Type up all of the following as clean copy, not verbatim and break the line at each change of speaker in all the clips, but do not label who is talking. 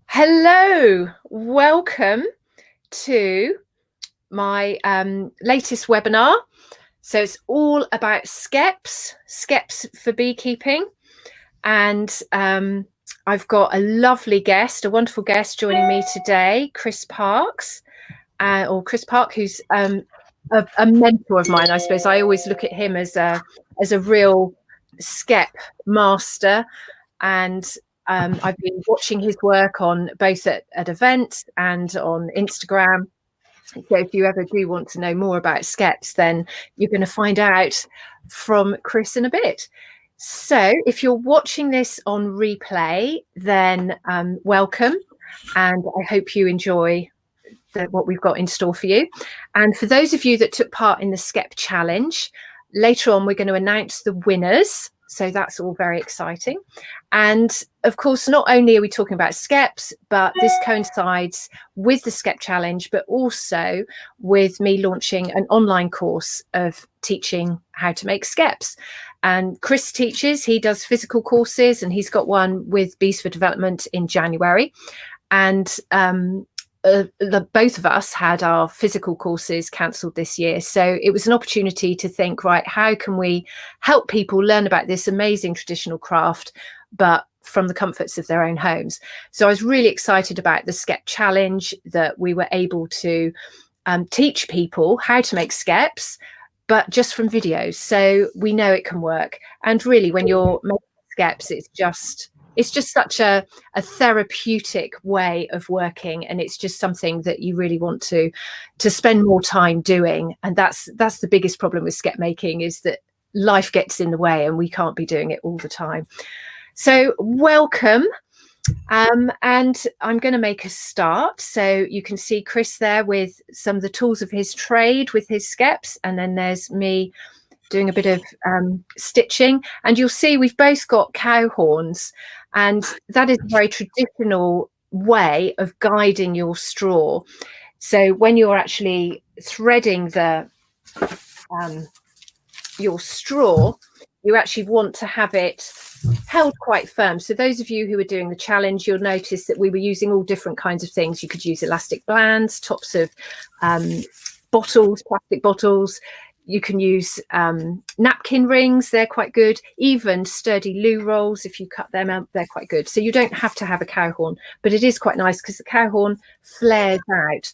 Hello, welcome to my latest webinar. So it's all about Skeps for beekeeping. And I've got a lovely guest, a wonderful guest joining me today, Chris Parks, Chris Park, who's a mentor of mine. I suppose I always look at him as a real Skep master, and I've been watching his work on both at events and on Instagram. So if you ever do want to know more about Skeps, then you're going to find out from Chris in a bit. So if you're watching this on replay, then welcome, and I hope you enjoy what we've got in store for you. And for those of you that took part in the Skep challenge, later on we're going to announce the winners. So that's all very exciting. And of course, not only are we talking about Skeps, but this coincides with the Skep challenge, but also with me launching an online course of teaching how to make Skeps. And Chris teaches, he does physical courses, and he's got one with Bees for Development in January. And both of us had our physical courses cancelled this year. So it was an opportunity to think, right, how can we help people learn about this amazing traditional craft, but from the comforts of their own homes? So I was really excited about the Skep challenge, that we were able to teach people how to make Skeps, but just from videos. So we know it can work. And really, when you're making Skeps, it's just such a therapeutic way of working, and it's just something that you really want to spend more time doing. And that's the biggest problem with Skep making, is that life gets in the way and we can't be doing it all the time. So welcome, and I'm going to make a start. So you can see Chris there with some of the tools of his trade with his Skeps, and then there's me doing a bit of stitching, and you'll see we've both got cow horns, and that is a very traditional way of guiding your straw. So when you're actually threading your straw, you actually want to have it held quite firm. So those of you who are doing the challenge, you'll notice that we were using all different kinds of things. You could use elastic bands, tops of bottles, plastic bottles. You can use napkin rings, they're quite good. Even sturdy loo rolls, if you cut them out, they're quite good. So you don't have to have a cow horn, but it is quite nice because the cow horn flares out.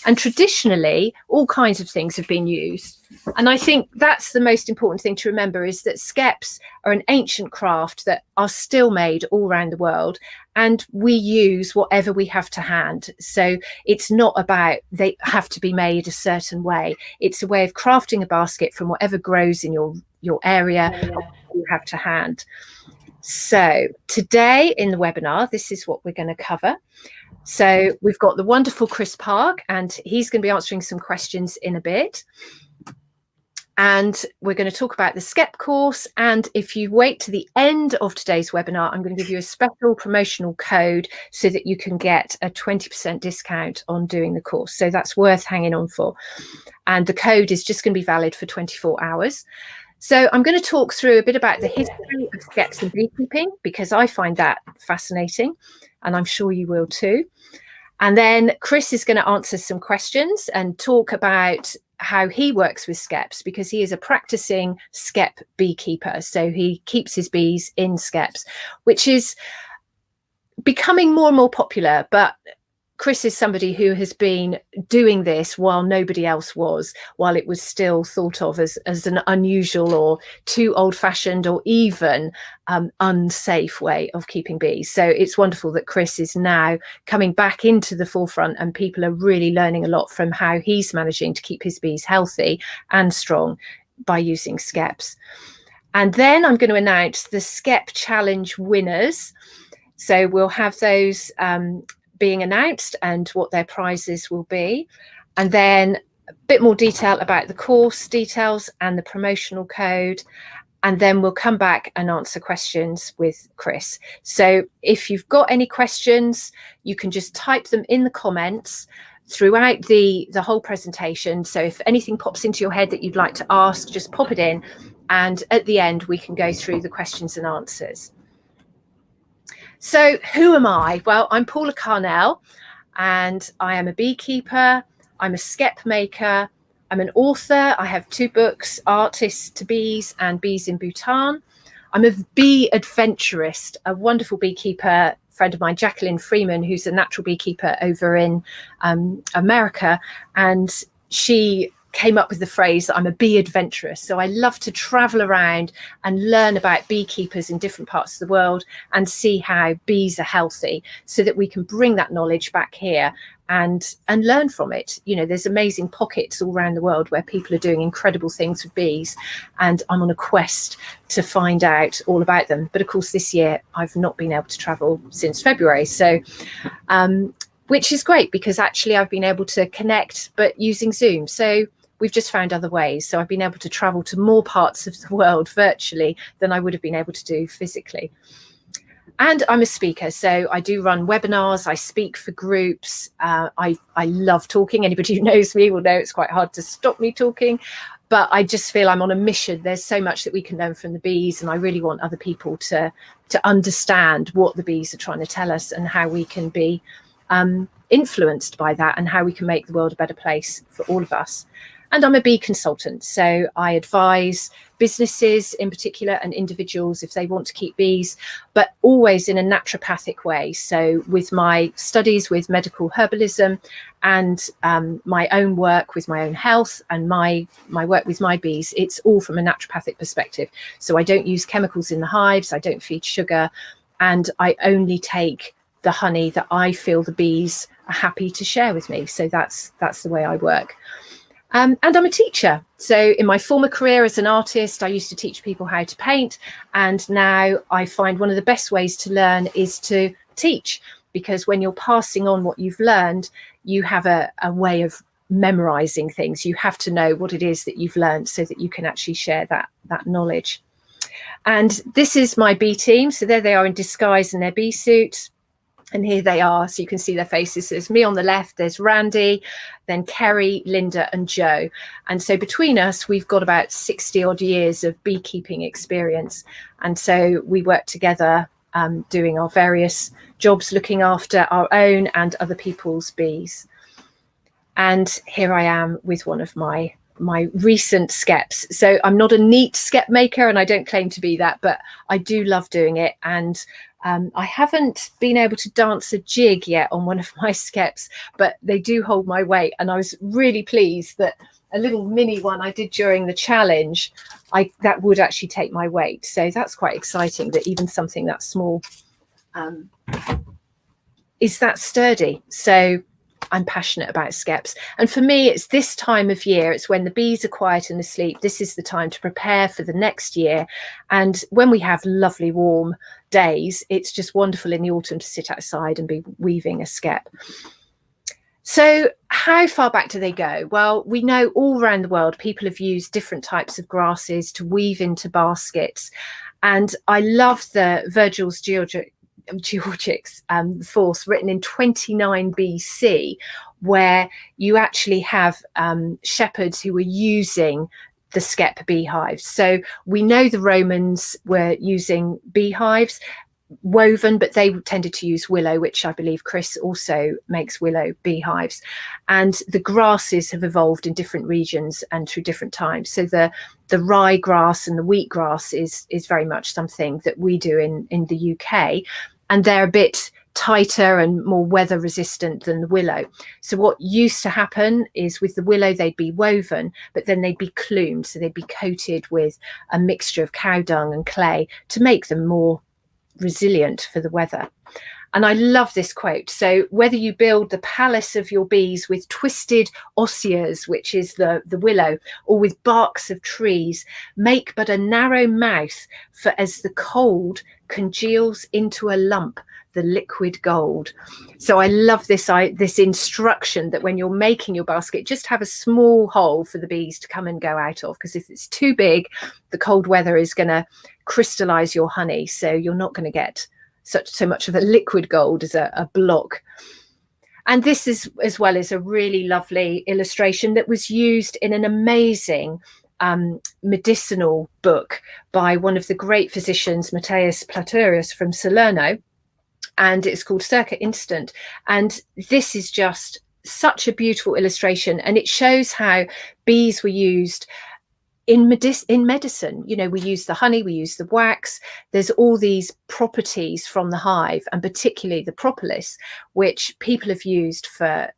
And traditionally, all kinds of things have been used. And I think that's the most important thing to remember, is that Skeps are an ancient craft that are still made all around the world, and we use whatever we have to hand. So it's not about they have to be made a certain way. It's a way of crafting a basket from whatever grows in your area you have to hand. So today in the webinar, this is what we're going to cover. So we've got the wonderful Chris Park, and he's going to be answering some questions in a bit. And we're going to talk about the Skep course. And if you wait to the end of today's webinar, I'm going to give you a special promotional code so that you can get a 20% discount on doing the course. So that's worth hanging on for. And the code is just going to be valid for 24 hours. So I'm going to talk through a bit about the history of Skeps and beekeeping, because I find that fascinating, and I'm sure you will too. And then Chris is going to answer some questions and talk about how he works with Skeps, because he is a practicing Skep beekeeper. So he keeps his bees in Skeps, which is becoming more and more popular. But Chris is somebody who has been doing this while nobody else was, while it was still thought of as an unusual or too old-fashioned or even unsafe way of keeping bees. So it's wonderful that Chris is now coming back into the forefront, and people are really learning a lot from how he's managing to keep his bees healthy and strong by using Skeps. And then I'm going to announce the Skep challenge winners. So we'll have those being announced and what their prizes will be, and then a bit more detail about the course details and the promotional code, and then we'll come back and answer questions with Chris. So if you've got any questions, you can just type them in the comments throughout the whole presentation. So if anything pops into your head that you'd like to ask, just pop it in, And at the end, we can go through the questions and answers. So who am I? Well, I'm Paula Carnell, and I am a beekeeper. I'm a skep maker. I'm an author. I have 2 books, Artists to Bees and Bees in Bhutan. I'm a bee adventurist, a wonderful beekeeper friend of mine, Jacqueline Freeman, who's a natural beekeeper over in America. And she came up with the phrase that I'm a bee adventurous. So I love to travel around and learn about beekeepers in different parts of the world and see how bees are healthy, so that we can bring that knowledge back here and learn from it. You know, there's amazing pockets all around the world where people are doing incredible things with bees, and I'm on a quest to find out all about them. But of course, this year I've not been able to travel since February. So which is great, because actually I've been able to connect, but using Zoom. So we've just found other ways. So I've been able to travel to more parts of the world virtually than I would have been able to do physically. And I'm a speaker, so I do run webinars, I speak for groups. I love talking. Anybody who knows me will know it's quite hard to stop me talking, but I just feel I'm on a mission. There's so much that we can learn from the bees, and I really want other people to understand what the bees are trying to tell us, and how we can be influenced by that, and how we can make the world a better place for all of us. And I'm a bee consultant, so I advise businesses in particular and individuals if they want to keep bees, but always in a naturopathic way. So with my studies with medical herbalism and my own work with my own health and my work with my bees, it's all from a naturopathic perspective. So I don't use chemicals in the hives, I don't feed sugar, and I only take the honey that I feel the bees are happy to share with me. So that's the way I work. And I'm a teacher. So in my former career as an artist, I used to teach people how to paint. And now I find one of the best ways to learn is to teach, because when you're passing on what you've learned, you have a way of memorizing things. You have to know what it is that you've learned so that you can actually share that knowledge. And this is my bee team. So there they are in disguise in their bee suits. And here they are, so you can see their faces. There's me on the left, there's Randy, then Kerry, Linda and Joe. And so between us, we've got about 60 odd years of beekeeping experience. And so we work together doing our various jobs, looking after our own and other people's bees. And here I am with one of my recent skeps. So I'm not a neat skep maker, and I don't claim to be that, but I do love doing it. And I haven't been able to dance a jig yet on one of my skeps, but they do hold my weight. And I was really pleased that a little mini one I did during the challenge, that would actually take my weight. So that's quite exciting, that even something that small is that sturdy. So I'm passionate about skeps. And for me, it's this time of year. It's when the bees are quiet and asleep. This is the time to prepare for the next year. And when we have lovely warm days, it's just wonderful in the autumn to sit outside and be weaving a skep. So how far back do they go? Well, we know all around the world, people have used different types of grasses to weave into baskets. And I love the Virgil's Georgics, the fourth, written in 29 BC, where you actually have shepherds who were using the skep beehives. So we know the Romans were using beehives woven, but they tended to use willow, which I believe Chris also makes willow beehives. And the grasses have evolved in different regions and through different times. So the rye grass and the wheat grass is very much something that we do in the UK, and they're a bit tighter and more weather resistant than the willow. So what used to happen is with the willow, they'd be woven, but then they'd be plumed. So they'd be coated with a mixture of cow dung and clay to make them more resilient for the weather. And I love this quote. So whether you build the palace of your bees with twisted osiers, which is the willow, or with barks of trees, make but a narrow mouth, for as the cold congeals into a lump the liquid gold. So I love this instruction that when you're making your basket, just have a small hole for the bees to come and go out of, because if it's too big, the cold weather is going to crystallize your honey, so you're not going to get so much of a liquid gold as a block. And this is, as well, as a really lovely illustration that was used in an amazing medicinal book by one of the great physicians, Matthias Platerius from Salerno, and it's called Circa Instant. And this is just such a beautiful illustration, and it shows how bees were used in medicine. You know, we use the honey, we use the wax. There's all these properties from the hive, and particularly the propolis, which people have used for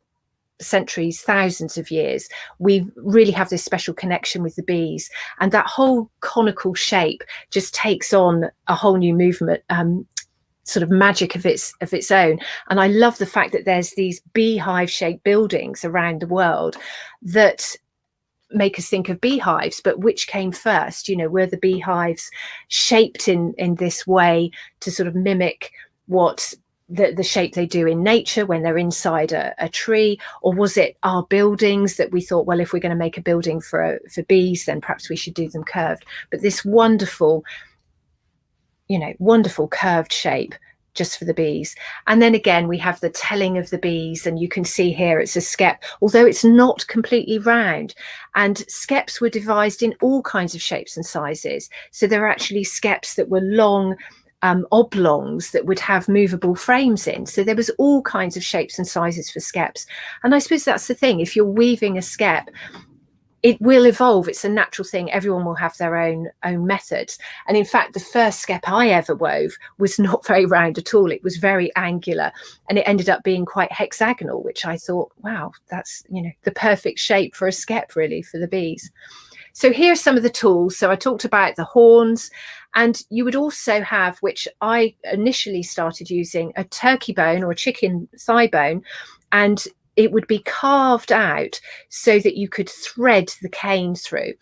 centuries, thousands of years. We really have this special connection with the bees, and that whole conical shape just takes on a whole new movement, sort of magic of its own. And I love the fact that there's these beehive shaped buildings around the world that make us think of beehives, but which came first? You know, were the beehives shaped in this way to sort of mimic what the shape they do in nature when they're inside a tree, or was it our buildings that we thought, well, if we're going to make a building for bees, then perhaps we should do them curved? But this wonderful, you know, wonderful curved shape just for the bees. And then again, we have the telling of the bees, and you can see here it's a skep, although it's not completely round. And skeps were devised in all kinds of shapes and sizes. So there are actually skeps that were long, oblongs that would have movable frames in. So there was all kinds of shapes and sizes for skeps. And I suppose that's the thing, if you're weaving a skep, it will evolve. It's a natural thing. Everyone will have their own methods. And in fact, the first skep I ever wove was not very round at all. It was very angular, and it ended up being quite hexagonal, which I thought, wow, that's, you know, the perfect shape for a skep, really, for the bees. So here's some of the tools. So I talked about the horns, and you would also have, which I initially started using, a turkey bone or a chicken thigh bone, and it would be carved out so that you could thread the cane through.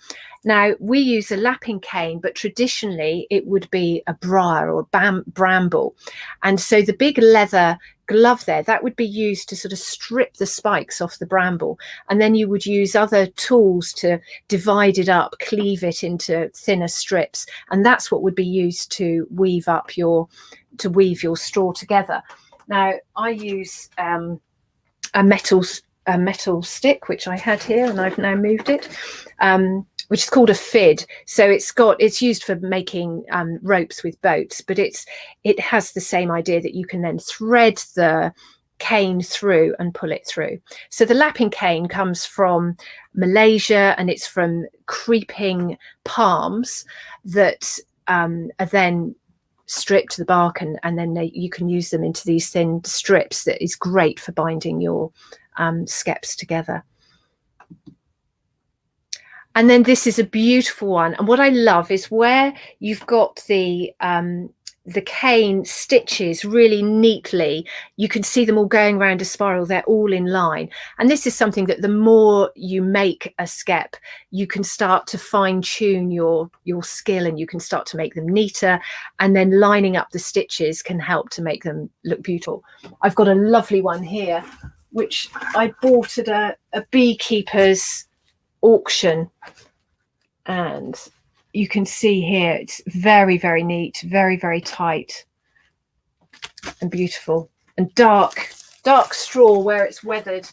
Now, we use a lapping cane, but traditionally it would be a briar or bramble. And so the big leather glove there, that would be used to sort of strip the spikes off the bramble. And then you would use other tools to divide it up, cleave it into thinner strips. And that's what would be used to weave up your straw together. Now, I use a metal stick, which I had here, and I've now moved it, which is called a fid. So it's used for making ropes with boats, but it has the same idea that you can then thread the cane through and pull it through. So the lapping cane comes from Malaysia, and it's from creeping palms that are then stripped the bark, and then you can use them into these thin strips. That is great for binding your skeps together. And then this is a beautiful one, and what I love is where you've got the cane stitches really neatly. You can see them all going around a spiral. They're all in line, and this is something that the more you make a skep, you can start to fine-tune your skill, and you can start to make them neater, and then lining up the stitches can help to make them look beautiful. I've got a lovely one here which I bought at a beekeeper's auction, and you can see here it's very, very neat, very, very tight and beautiful, and dark straw where it's weathered.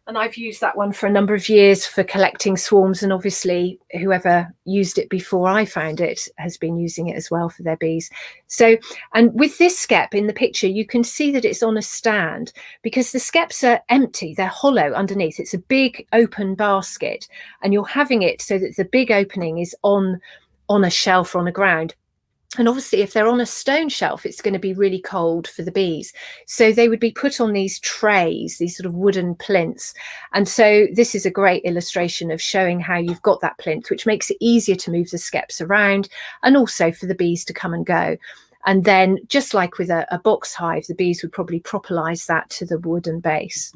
And I've used that one for a number of years for collecting swarms, and obviously whoever used it before I found it has been using it as well for their bees. So, and with this skep in the picture, you can see that it's on a stand because the skeps are empty, they're hollow underneath. It's a big open basket, and you're having it so that the big opening is on a shelf or on the ground. And obviously, if they're on a stone shelf, it's going to be really cold for the bees. So they would be put on these trays, these sort of wooden plinths. And so this is a great illustration of showing how you've got that plinth, which makes it easier to move the skeps around, and also for the bees to come and go. And then, just like with a box hive, the bees would probably propolize that to the wooden base.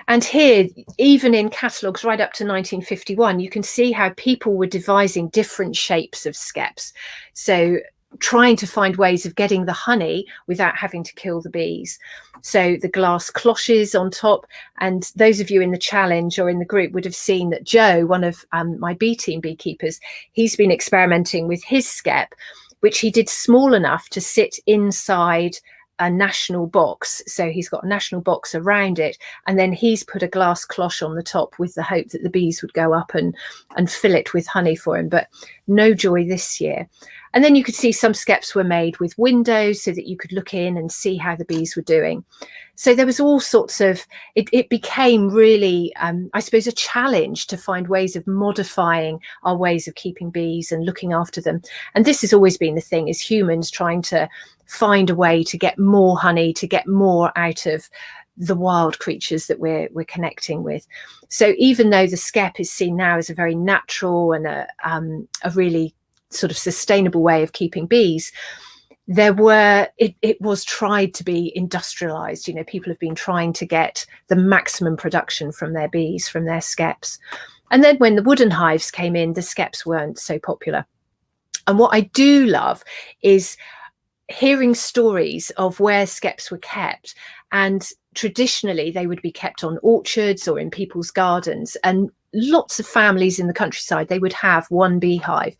And here, even in catalogues right up to 1951, you can see how people were devising different shapes of skeps. So trying to find ways of getting the honey without having to kill the bees. So the glass cloches on top, and those of you in the challenge or in the group would have seen that Joe, one of my bee team beekeepers, he's been experimenting with his skep, which he did small enough to sit inside a national box. So he's got a national box around it, and then he's put a glass cloche on the top with the hope that the bees would go up and fill it with honey for him. But no joy this year. And then you could see some skeps were made with windows so that you could look in and see how the bees were doing. So there was all sorts of, it became really, I suppose, a challenge to find ways of modifying our ways of keeping bees and looking after them. And this has always been the thing, is humans trying to find a way to get more honey, to get more out of the wild creatures that we're connecting with. So even though the skep is seen now as a very natural and a really sort of sustainable way of keeping bees, it was tried to be industrialized. You know, people have been trying to get the maximum production from their bees, from their skeps. And then when the wooden hives came in, the skeps weren't so popular. And what I do love is hearing stories of where skeps were kept. And traditionally they would be kept on orchards or in people's gardens, and lots of families in the countryside, they would have one beehive.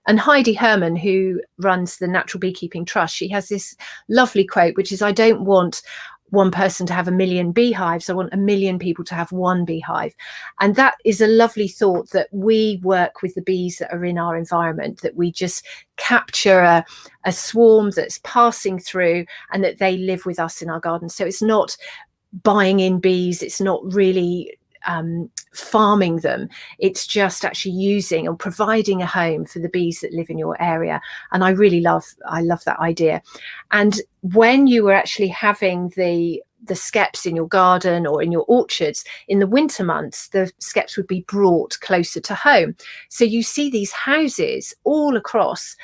And Heidi Herman, who runs the Natural Beekeeping Trust, she has this lovely quote, which is, I don't want one person to have 1 million beehives, I want 1 million people to have one beehive. And that is a lovely thought, that we work with the bees that are in our environment, that we just capture a swarm that's passing through and that they live with us in our garden. So it's not buying in bees, it's not really farming them, it's just actually using or providing a home for the bees that live in your area. And I love that idea. And when you were actually having the skeps in your garden or in your orchards in the winter months, the skeps would be brought closer to home. So you see these houses all across,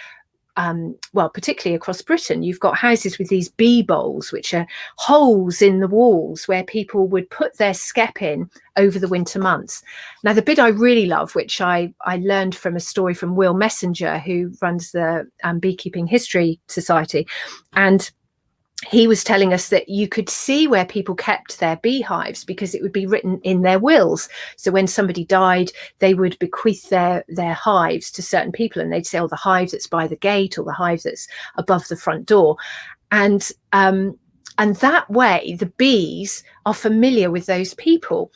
well, particularly across Britain, you've got houses with these bee bowls, which are holes in the walls where people would put their skep in over the winter months. Now, the bit I really love, which I learned from a story from Will Messenger, who runs the Beekeeping History Society, and he was telling us that you could see where people kept their beehives because it would be written in their wills. So when somebody died, they would bequeath their hives to certain people, and they'd say, oh, the hive that's by the gate or the hive that's above the front door. And that way the bees are familiar with those people.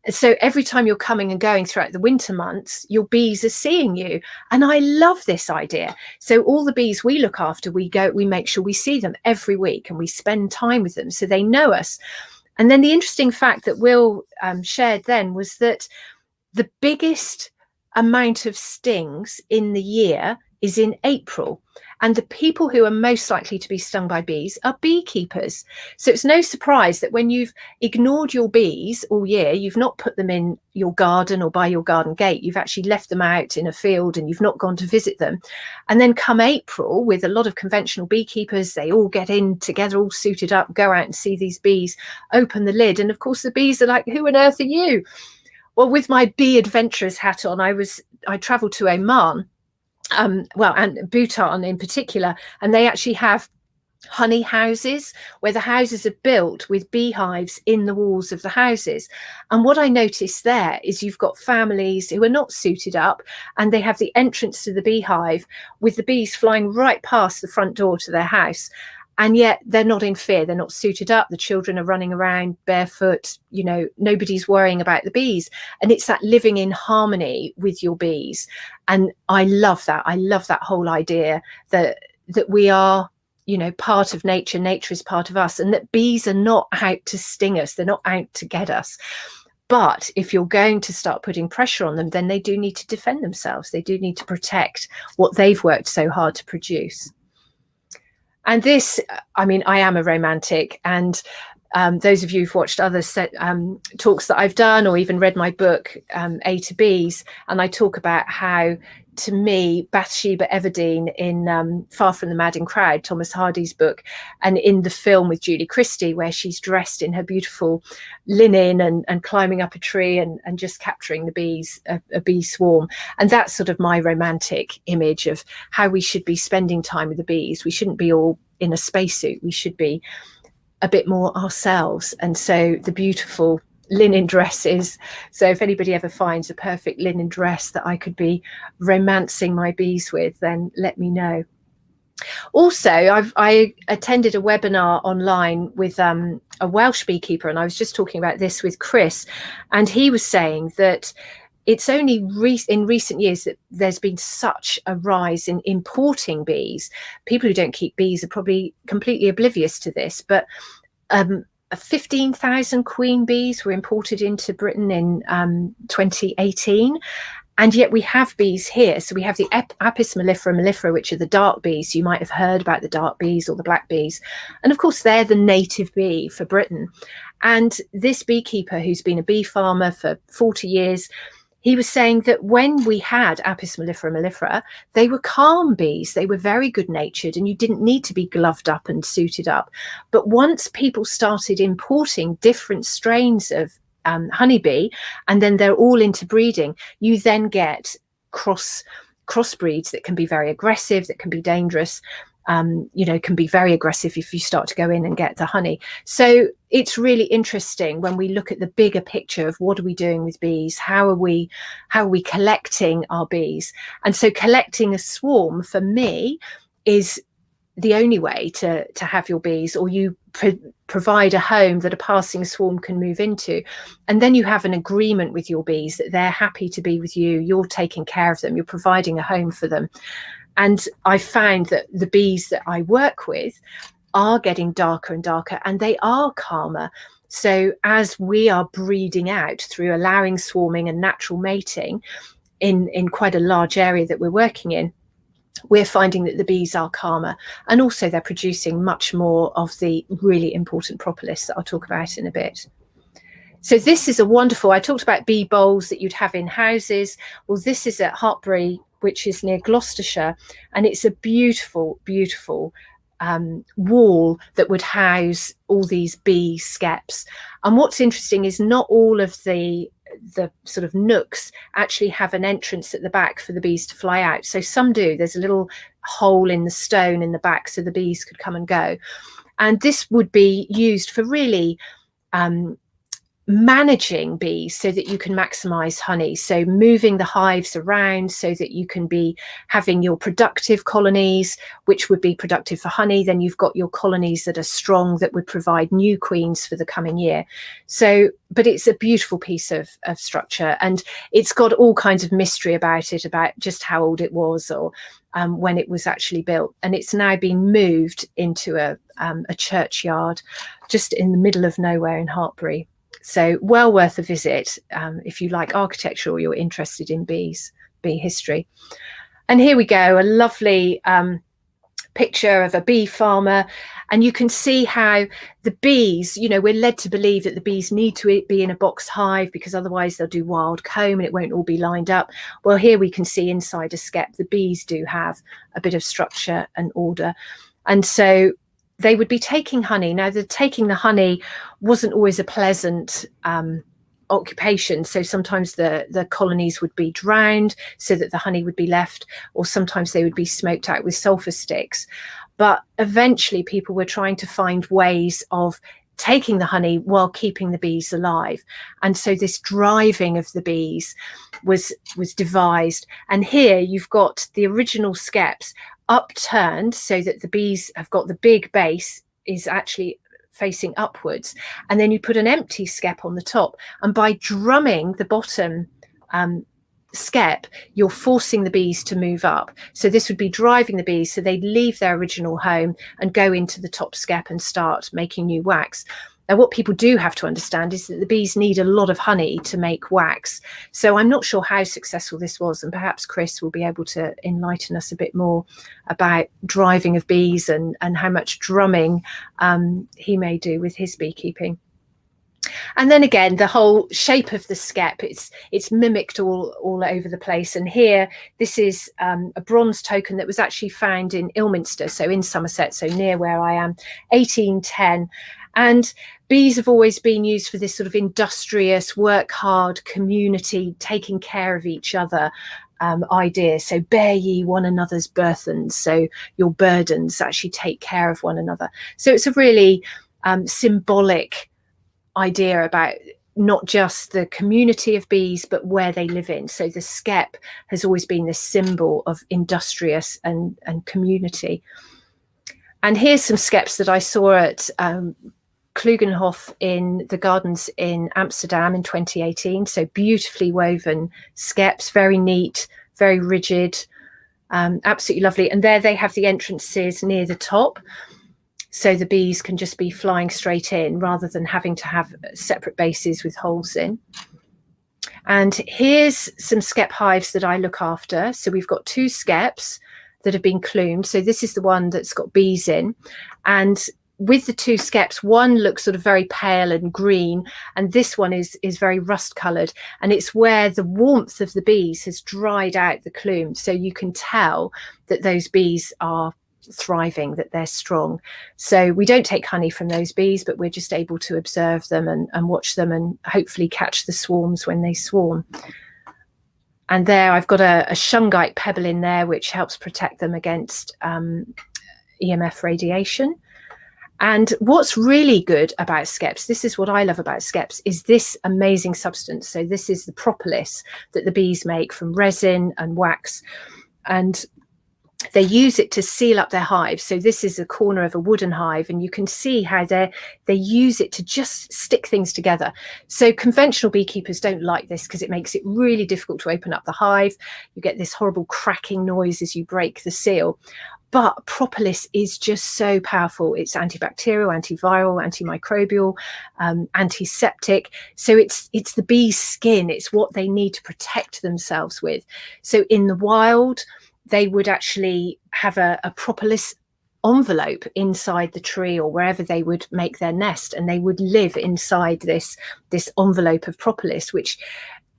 So every time you're coming and going throughout the winter months, your bees are seeing you. And I love this idea. So all the bees we look after, we make sure we see them every week and we spend time with them so they know us. And then the interesting fact that Will shared then was that the biggest amount of stings in the year is in April. And the people who are most likely to be stung by bees are beekeepers. So it's no surprise that when you've ignored your bees all year, you've not put them in your garden or by your garden gate, you've actually left them out in a field and you've not gone to visit them. And then come April, with a lot of conventional beekeepers, they all get in together, all suited up, go out and see these bees, open the lid. And of course, the bees are like, who on earth are you? Well, with my bee adventurers hat on, I traveled to Oman, and Bhutan in particular, and they actually have honey houses where the houses are built with beehives in the walls of the houses. And what I noticed there is you've got families who are not suited up, and they have the entrance to the beehive with the bees flying right past the front door to their house. And yet they're not in fear, they're not suited up, the children are running around barefoot, you know, nobody's worrying about the bees. And it's that living in harmony with your bees. And I love that. I love that whole idea that we are, you know, part of nature, nature is part of us, and that bees are not out to sting us, they're not out to get us. But if you're going to start putting pressure on them, then they do need to defend themselves, they do need to protect what they've worked so hard to produce. And this, I mean, I am a romantic, and those of you who've watched other talks that I've done, or even read my book, A to B's, and I talk about how, to me, Bathsheba Everdeen in Far From the Madding Crowd, Thomas Hardy's book, and in the film with Julie Christie, where she's dressed in her beautiful linen and climbing up a tree and just capturing the bees, a bee swarm. And that's sort of my romantic image of how we should be spending time with the bees. We shouldn't be all in a spacesuit. We should be a bit more ourselves. And so the beautiful linen dresses. So if anybody ever finds a perfect linen dress that I could be romancing my bees with, then let me know. Also, I attended a webinar online with a Welsh beekeeper, and I was just talking about this with Chris, and he was saying that it's only in recent years that there's been such a rise in importing bees. People who don't keep bees are probably completely oblivious to this, but 15,000 queen bees were imported into Britain in 2018. And yet we have bees here. So we have the Apis mellifera, which are the dark bees. You might have heard about the dark bees or the black bees. And of course, they're the native bee for Britain. And this beekeeper, who's been a bee farmer for 40 years, he was saying that when we had Apis mellifera, they were calm bees. They were very good natured, and you didn't need to be gloved up and suited up. But once people started importing different strains of honeybee, and then they're all into breeding, you then get crossbreeds that can be very aggressive, that can be dangerous, can be very aggressive if you start to go in and get the honey. So it's really interesting when we look at the bigger picture of what are we doing with bees, how are we collecting our bees. And so collecting a swarm for me is the only way to have your bees, or you provide a home that a passing swarm can move into, and then you have an agreement with your bees that they're happy to be with you, you're taking care of them, you're providing a home for them. And I found that the bees that I work with are getting darker and darker, and they are calmer. So as we are breeding out through allowing swarming and natural mating in quite a large area that we're working in, we're finding that the bees are calmer, and also they're producing much more of the really important propolis that I'll talk about in a bit. So this is a wonderful, I talked about bee bowls that you'd have in houses. Well, this is at Hartbury, which is near Gloucestershire, and it's a beautiful, beautiful wall that would house all these bee skeps. And what's interesting is not all of the sort of nooks actually have an entrance at the back for the bees to fly out. So some do. There's a little hole in the stone in the back so the bees could come and go. And this would be used for really managing bees so that you can maximize honey. So moving the hives around so that you can be having your productive colonies, which would be productive for honey. Then you've got your colonies that are strong that would provide new queens for the coming year. So, but it's a beautiful piece of structure, and it's got all kinds of mystery about it, about just how old it was, or when it was actually built. And it's now been moved into a churchyard just in the middle of nowhere in Hartbury. So well worth a visit if you like architecture or you're interested in bee history. And here we go, a lovely picture of a bee farmer, and you can see how the bees, we're led to believe that the bees need to be in a box hive because otherwise they'll do wild comb and it won't all be lined up. Well, here we can see inside a skep the bees do have a bit of structure and order, and so they would be taking honey. Now, taking the honey wasn't always a pleasant occupation. So sometimes the colonies would be drowned so that the honey would be left, or sometimes they would be smoked out with sulfur sticks. But eventually people were trying to find ways of taking the honey while keeping the bees alive. And so this driving of the bees was devised. And here you've got the original skeps upturned so that the bees have got the big base is actually facing upwards, and then you put an empty skep on the top, and by drumming the bottom skep you're forcing the bees to move up. So this would be driving the bees so they'd leave their original home and go into the top skep and start making new wax. Now, what people do have to understand is that the bees need a lot of honey to make wax. So I'm not sure how successful this was, and perhaps Chris will be able to enlighten us a bit more about driving of bees and how much drumming he may do with his beekeeping. And then again, the whole shape of the skep, it's mimicked all over the place. And here, this is a bronze token that was actually found in Ilminster, so in Somerset, so near where I am, 1810. And bees have always been used for this sort of industrious, work hard community, taking care of each other idea. So bear ye one another's burthens. So your burdens actually take care of one another. So it's a really symbolic idea about not just the community of bees, but where they live in. So the skep has always been this symbol of industrious and community. And here's some skeps that I saw at Klugenhof in the gardens in Amsterdam in 2018. So beautifully woven skeps, very neat, very rigid, absolutely lovely. And there they have the entrances near the top, so the bees can just be flying straight in rather than having to have separate bases with holes in. And here's some skep hives that I look after. So we've got 2 skeps that have been clumed. So this is the one that's got bees in. And with the 2 skeps, one looks sort of very pale and green, and this one is very rust coloured. And it's where the warmth of the bees has dried out the clume. So you can tell that those bees are thriving, that they're strong. So we don't take honey from those bees, but we're just able to observe them and watch them and hopefully catch the swarms when they swarm. And there I've got a shungite pebble in there, which helps protect them against EMF radiation. And what's really good about skeps, this is what I love about skeps, is this amazing substance. So this is the propolis that the bees make from resin and wax. And they use it to seal up their hives. So this is a corner of a wooden hive, and you can see how they use it to just stick things together. So conventional beekeepers don't like this because it makes it really difficult to open up the hive. You get this horrible cracking noise as you break the seal. But propolis is just so powerful. It's antibacterial, antiviral, antimicrobial, antiseptic. So it's the bee's skin. It's what they need to protect themselves with. So in the wild, they would actually have a propolis envelope inside the tree or wherever they would make their nest, and they would live inside this envelope of propolis, which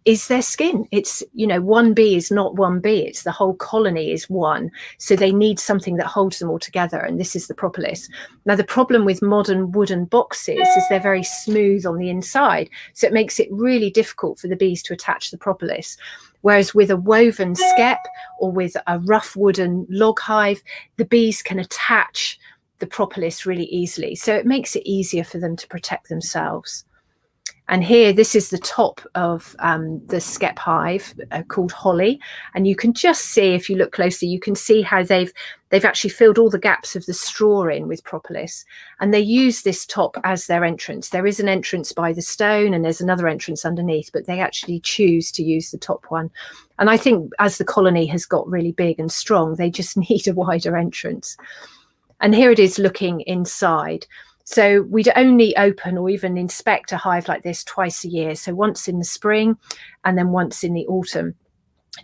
is their skin. It's, you know, one bee is not one bee, it's the whole colony is one. So they need something that holds them all together, and this is the propolis. Now the problem with modern wooden boxes is they're very smooth on the inside, so it makes it really difficult for the bees to attach the propolis. Whereas with a woven skep or with a rough wooden log hive, the bees can attach the propolis really easily. So it makes it easier for them to protect themselves. And here, this is the top of the skep hive called Holly. And you can just see, if you look closely, you can see how they've actually filled all the gaps of the straw in with propolis. And they use this top as their entrance. There is an entrance by the stone and there's another entrance underneath, but they actually choose to use the top one. And I think as the colony has got really big and strong, they just need a wider entrance. And here it is looking inside. So we'd only open or even inspect a hive like this twice a year. So once in the spring and then once in the autumn,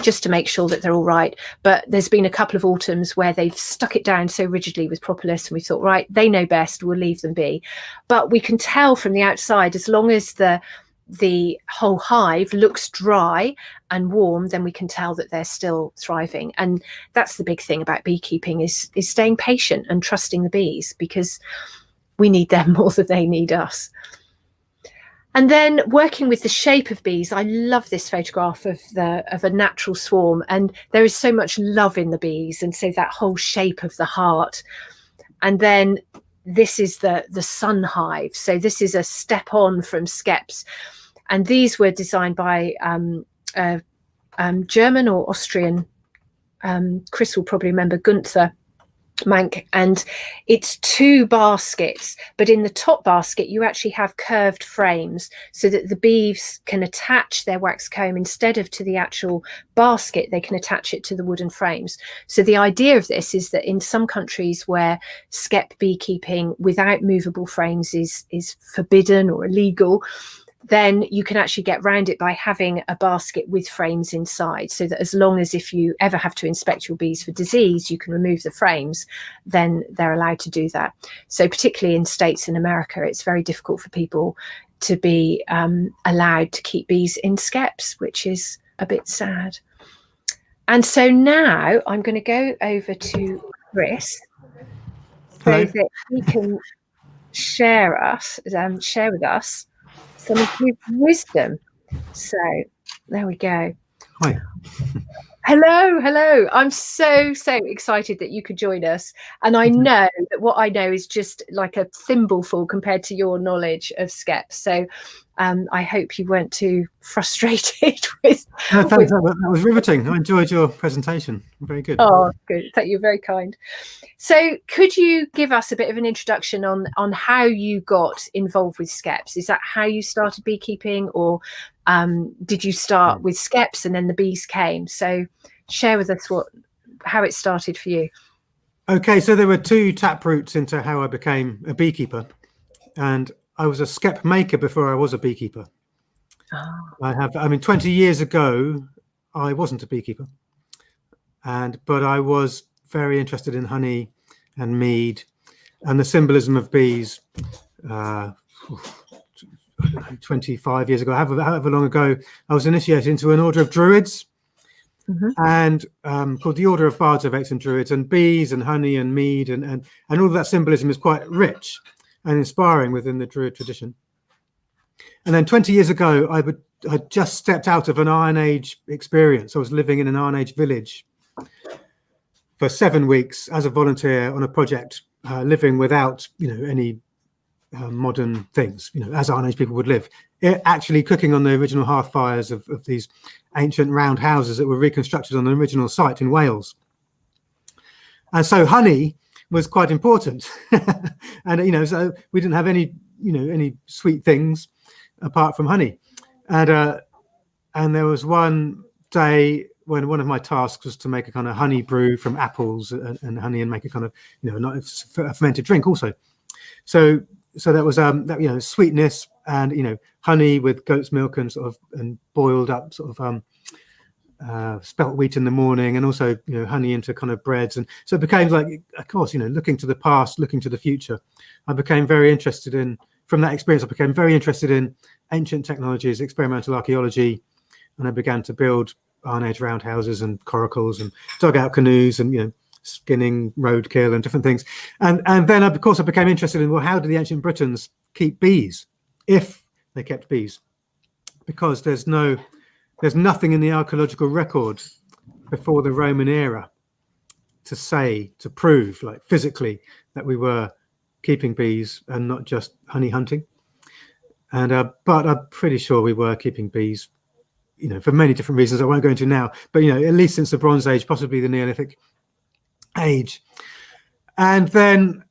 just to make sure that they're all right. But there's been a couple of autumns where they've stuck it down so rigidly with propolis, and we thought, right, they know best, we'll leave them be. But we can tell from the outside, as long as the whole hive looks dry and warm, then we can tell that they're still thriving. And that's the big thing about beekeeping, is staying patient and trusting the bees, because we need them more than they need us. And then working with the shape of bees, I love this photograph of a natural swarm, and there is so much love in the bees, and so that whole shape of the heart. And then this is the sun hive. So this is a step on from Skeps, and these were designed by German or Austrian, Chris will probably remember, Gunther Mank, and it's 2 baskets, but in the top basket you actually have curved frames so that the bees can attach their wax comb, instead of to the actual basket, they can attach it to the wooden frames. So the idea of this is that in some countries where skep beekeeping without movable frames is forbidden or illegal, then you can actually get around it by having a basket with frames inside, so that as long as, if you ever have to inspect your bees for disease, you can remove the frames, then they're allowed to do that. So particularly in states in America, it's very difficult for people to be allowed to keep bees in skeps, which is a bit sad. And so now I'm going to go over to Chris so that he can share with us some of his wisdom. So there we go.
Hi.
Hello, hello. I'm so excited that you could join us. And I know that what I know is just like a thimbleful compared to your knowledge of Skeps. So I hope you weren't too frustrated with...
No, thanks. That was riveting. I enjoyed your presentation. Very good.
Oh, good. Thank you. Very kind. So could you give us a bit of an introduction on how you got involved with Skeps? Is that how you started beekeeping, or did you start with Skeps and then the bees came? So share with us how it started for you.
Okay, so there were two tap routes into how I became a beekeeper, and I was a skep maker before I was a beekeeper.
Oh.
I mean, 20 years ago, I wasn't a beekeeper, but I was very interested in honey and mead and the symbolism of bees. 25 years ago, however long ago, I was initiated into an order of Druids, and called the Order of Bards, Ovates and Druids, and bees and honey and mead and all of that symbolism is quite rich and inspiring within the Druid tradition. And then 20 years ago, I just stepped out of an Iron Age experience. I was living in an Iron Age village for 7 weeks as a volunteer on a project, living without, any modern things, as Iron Age people would live. Actually cooking on the original hearth fires of these ancient round houses that were reconstructed on the original site in Wales. And so honey was quite important. And, so we didn't have any sweet things apart from honey. And there was one day when one of my tasks was to make a kind of honey brew from apples and honey, and make a kind of, a fermented drink also. So that was sweetness and honey with goat's milk and and boiled up spelt wheat in the morning, and also honey into kind of breads. And so it became like, of course, looking to the past, looking to the future. I became very interested from that experience, I became very interested in ancient technologies, experimental archaeology, and I began to build Iron Age roundhouses and coracles and dugout canoes and skinning roadkill and different things. And then of course I became interested in, well, how did the ancient Britons keep bees, if they kept bees? Because there's nothing in the archaeological record before the Roman era to prove, like physically, that we were keeping bees and not just honey hunting. And but I'm pretty sure we were keeping bees, for many different reasons I won't go into now, but at least since the Bronze Age, possibly the Neolithic age. And then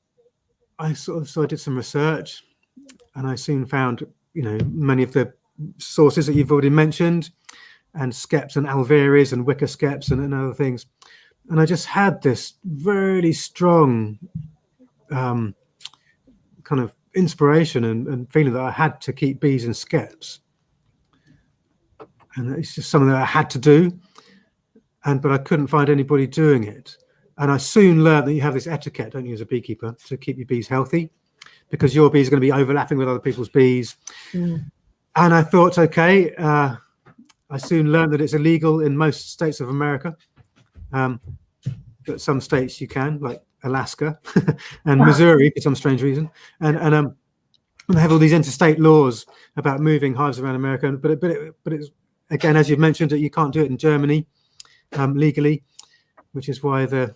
I did some research, and I soon found many of the sources that you've already mentioned, and Skeps and alvearies and wicker Skeps and other things. And I just had this really strong kind of inspiration and feeling that I had to keep bees in Skeps, and it's just something that I had to do. But I couldn't find anybody doing it. And I soon learned that you have this etiquette, don't you, as a beekeeper, to keep your bees healthy, because your bees are going to be overlapping with other people's bees. And I thought, okay, I soon learned that it's illegal in most states of America, but some states you can, like Alaska and Missouri for some strange reason. And they have all these interstate laws about moving hives around America. But it's, again, as you've mentioned, that you can't do it in Germany legally, which is why the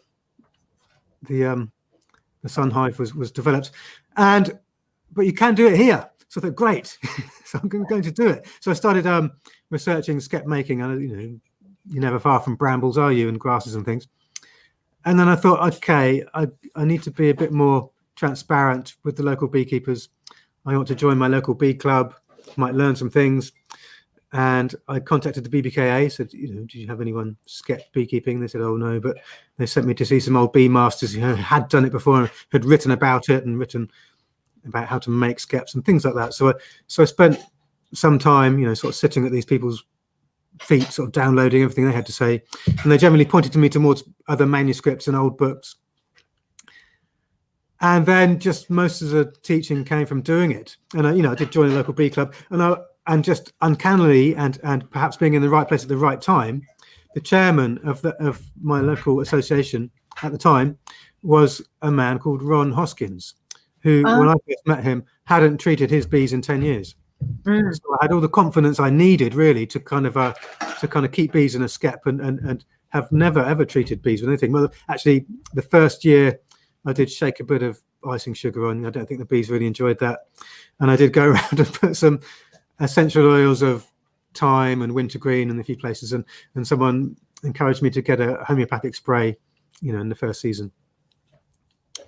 sun hive was developed. But you can do it here. So I thought, great. So I'm going to do it. So I started researching skep making. And you're never far from brambles, are you, and grasses and things. And then I thought, okay, I need to be a bit more transparent with the local beekeepers. I ought to join my local bee club, might learn some things. And I contacted the BBKA, said, did you have anyone skep beekeeping? They said, oh no, but they sent me to see some old bee masters who had done it before and had written about it and written about how to make skeps and things like that. So I spent some time, sort of sitting at these people's feet, sort of downloading everything they had to say. And they generally pointed to me towards other manuscripts and old books. And then just most of the teaching came from doing it. And I did join a local bee club, and just uncannily and perhaps being in the right place at the right time, the chairman of my local association at the time was a man called Ron Hoskins, who, when I first met him, hadn't treated his bees in 10 years. So I had all the confidence I needed really to kind of keep bees in a skep and have never ever treated bees with anything. Well, actually, the first year I did shake a bit of icing sugar on. I don't think the bees really enjoyed that, and I did go around and put some essential oils of thyme and wintergreen in a few places, and someone encouraged me to get a homeopathic spray, in the first season.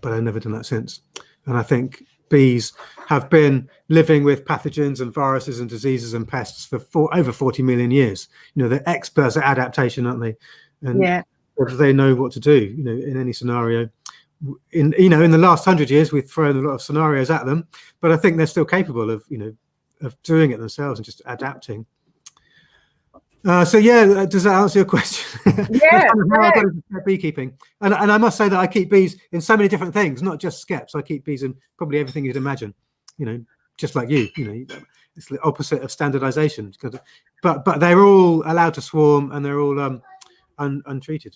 But I've never done that since. And I think bees have been living with pathogens and viruses and diseases and pests for over 40 million years. They're experts at adaptation, aren't they? And they know what to do, in any scenario. In the last 100 years, we've thrown a lot of scenarios at them, but I think they're still capable of, of doing it themselves and just adapting. So yeah, does that answer your question?
Yeah.
How I got into beekeeping, and I must say that I keep bees in so many different things, not just skeps. I keep bees in probably everything you'd imagine. Just like you. It's the opposite of standardization. But they're all allowed to swarm, and they're all untreated.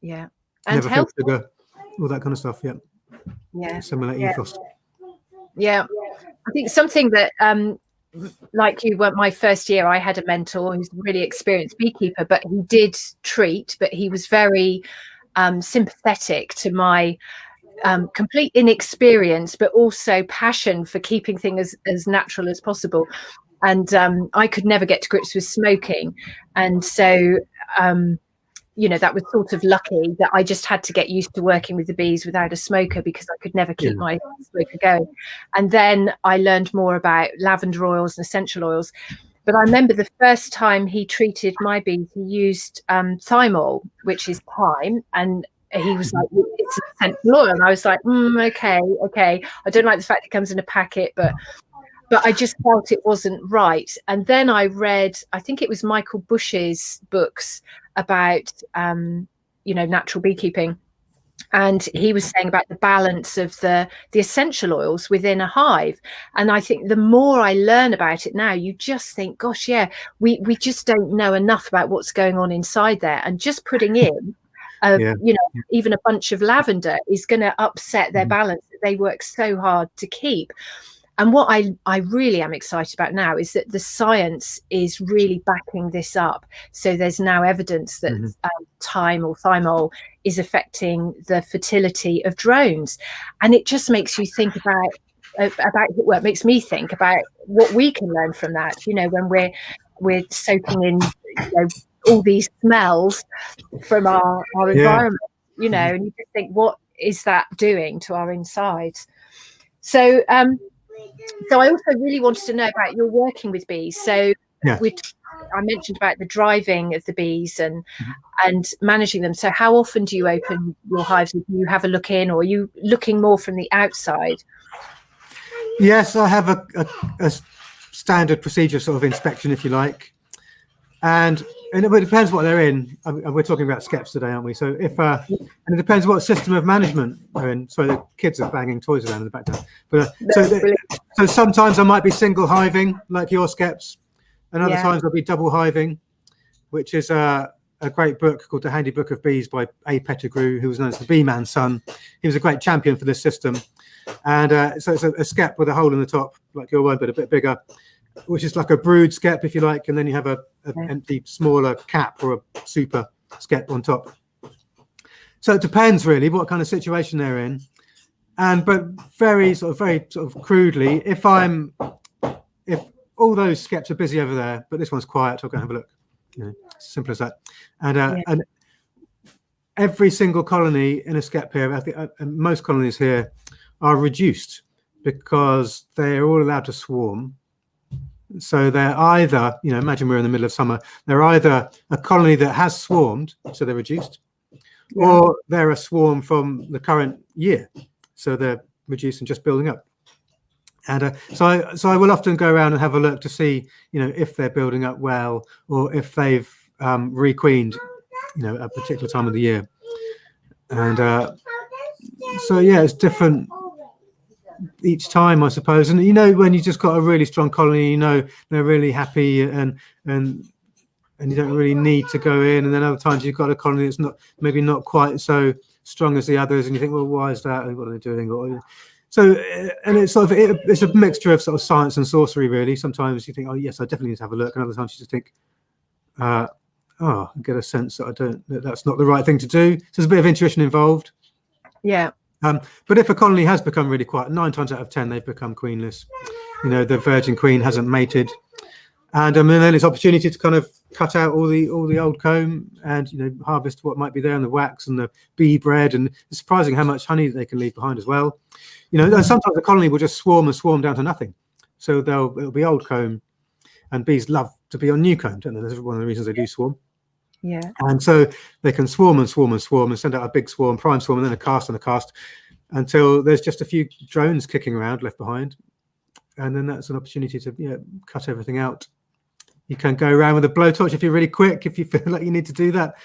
Yeah, and
never filled sugar, all that kind of stuff. Yeah.
Yeah.
Similar ethos.
Yeah, I think something that like you were, my first year, I had a mentor who's a really experienced beekeeper, but he did treat, but he was very sympathetic to my complete inexperience, but also passion for keeping things as natural as possible. And I could never get to grips with smoking. And so, that was sort of lucky that I just had to get used to working with the bees without a smoker, because I could never keep my smoker going. And then I learned more about lavender oils and essential oils. But I remember the first time he treated my bees, he used thymol, which is thyme, and he was like, it's an essential oil. And I was like, okay. I don't like the fact it comes in a packet, but I just felt it wasn't right. And then I read, I think it was Michael Bush's books about, natural beekeeping. And he was saying about the balance of the essential oils within a hive. And I think the more I learn about it now, you just think, gosh, yeah, we just don't know enough about what's going on inside there. And just putting in, even a bunch of lavender is going to upset their balance that they work so hard to keep. And what I really am excited about now is that the science is really backing this up. So there's now evidence that thyme or thymol is affecting the fertility of drones. And it just makes you think about it makes me think about what we can learn from that, when we're soaking in all these smells from our environment, and you just think, what is that doing to our insides? So I also really wanted to know about your working with bees. So I mentioned about the driving of the bees and managing them. So how often do you open your hives? Do you have a look in, or are you looking more from the outside?
Yes, I have a standard procedure sort of inspection, if you like. And it depends what they're in. We're talking about skeps today, aren't we? So and it depends what system of management they're in. Sorry, the kids are banging toys around in the background. But so sometimes I might be single hiving, like your skeps, and other times I'll be double hiving, which is a great book called The Handy Book of Bees by A. Pettigrew, who was known as the Bee Man's son. He was a great champion for this system. And so it's a skep with a hole in the top, like your one, but a bit bigger, which is like a brood skep, if you like, and then you have an empty, smaller cap or a super skep on top. So it depends really what kind of situation they're in, but very sort of crudely, if all those skeps are busy over there, but this one's quiet, I'll go and have a look. Simple as that. And every single colony in a skep here, I think most colonies here are reduced because they're all allowed to swarm. So they're either, imagine we're in the middle of summer, they're either a colony that has swarmed, so they're reduced, or they're a swarm from the current year, so they're reduced and just building up. And so I will often go around and have a look to see, if they're building up well, or if they've requeened, a particular time of the year. And so it's different each time, I suppose. And when you just got a really strong colony, they're really happy, and you don't really need to go in. And then other times you've got a colony that's maybe not quite so strong as the others, and you think, well, why is that, and what are they doing? So, and it's sort of it's a mixture of sort of science and sorcery, really. Sometimes you think, oh yes, I definitely need to have a look, and other times you just think, oh, I get a sense that that's not the right thing to do. So there's a bit of intuition involved.
Yeah.
But if a colony has become really quiet, 9 times out of 10 they've become queenless. You know, the virgin queen hasn't mated, and then it's opportunity to kind of cut out all the old comb and, you know, harvest what might be there, and the wax and the bee bread, and it's surprising how much honey they can leave behind as well. You know, and sometimes the colony will just swarm down to nothing. So it'll be old comb, and bees love to be on new comb, don't they? That's one of the reasons they do swarm.
Yeah.
And so they can swarm and swarm and swarm and send out a big swarm, prime swarm, and then a cast and a cast, until there's just a few drones kicking around left behind. And then that's an opportunity to cut everything out. You can go around with a blowtorch if you're really quick, if you feel like you need to do that.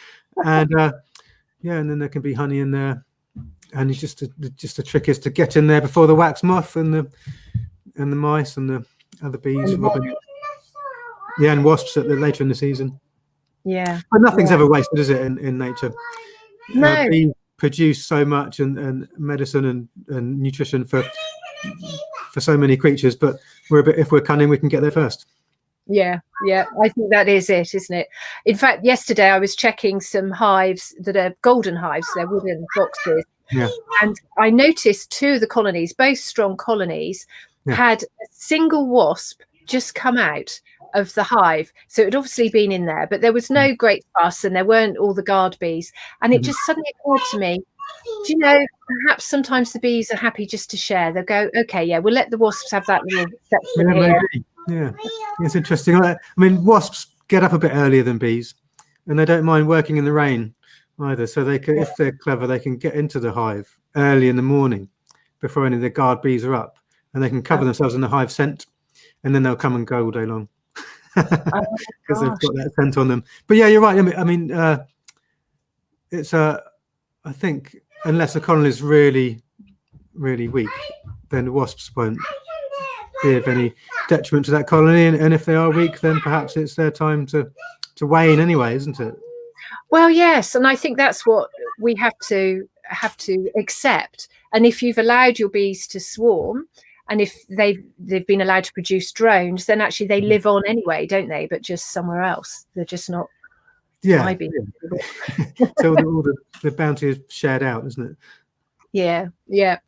And and then there can be honey in there. And it's just the trick is to get in there before the wax moth and the mice and the other bees, robin. Yeah, and wasps later in the season.
Yeah.
But nothing's ever wasted, is it, in nature?
No.
Bees produce so much and medicine and nutrition for so many creatures, but if we're cunning, we can get there first.
Yeah, I think that is it, isn't it? In fact, yesterday I was checking some hives that are golden hives, they're wooden boxes.
Yeah.
And I noticed 2 of the colonies, both strong colonies, had a single wasp just come out of the hive. So it had obviously been in there, but there was no great fuss, and there weren't all the guard bees. And it just suddenly occurred to me, do you know, perhaps sometimes the bees are happy just to share. They'll go, okay, yeah, we'll let the wasps have that little section here.
Maybe. Yeah, it's interesting. I mean, wasps get up a bit earlier than bees, and they don't mind working in the rain either. So they can, if they're clever, they can get into the hive early in the morning before any of the guard bees are up, and they can cover themselves in the hive scent, and then they'll come and go all day long because they've got that scent on them. But yeah, you're right. I mean, it's I think unless a colony is really, really weak, then the wasps won't be of any detriment to that colony, and if they are weak, then perhaps it's their time to wane anyway, isn't it?
Well, yes, and I think that's what we have to accept. And if you've allowed your bees to swarm, and if they've been allowed to produce drones, then actually they live on anyway, don't they? But just somewhere else. They're just not.
Yeah. So all the bounty is shared out, isn't it?
Yeah.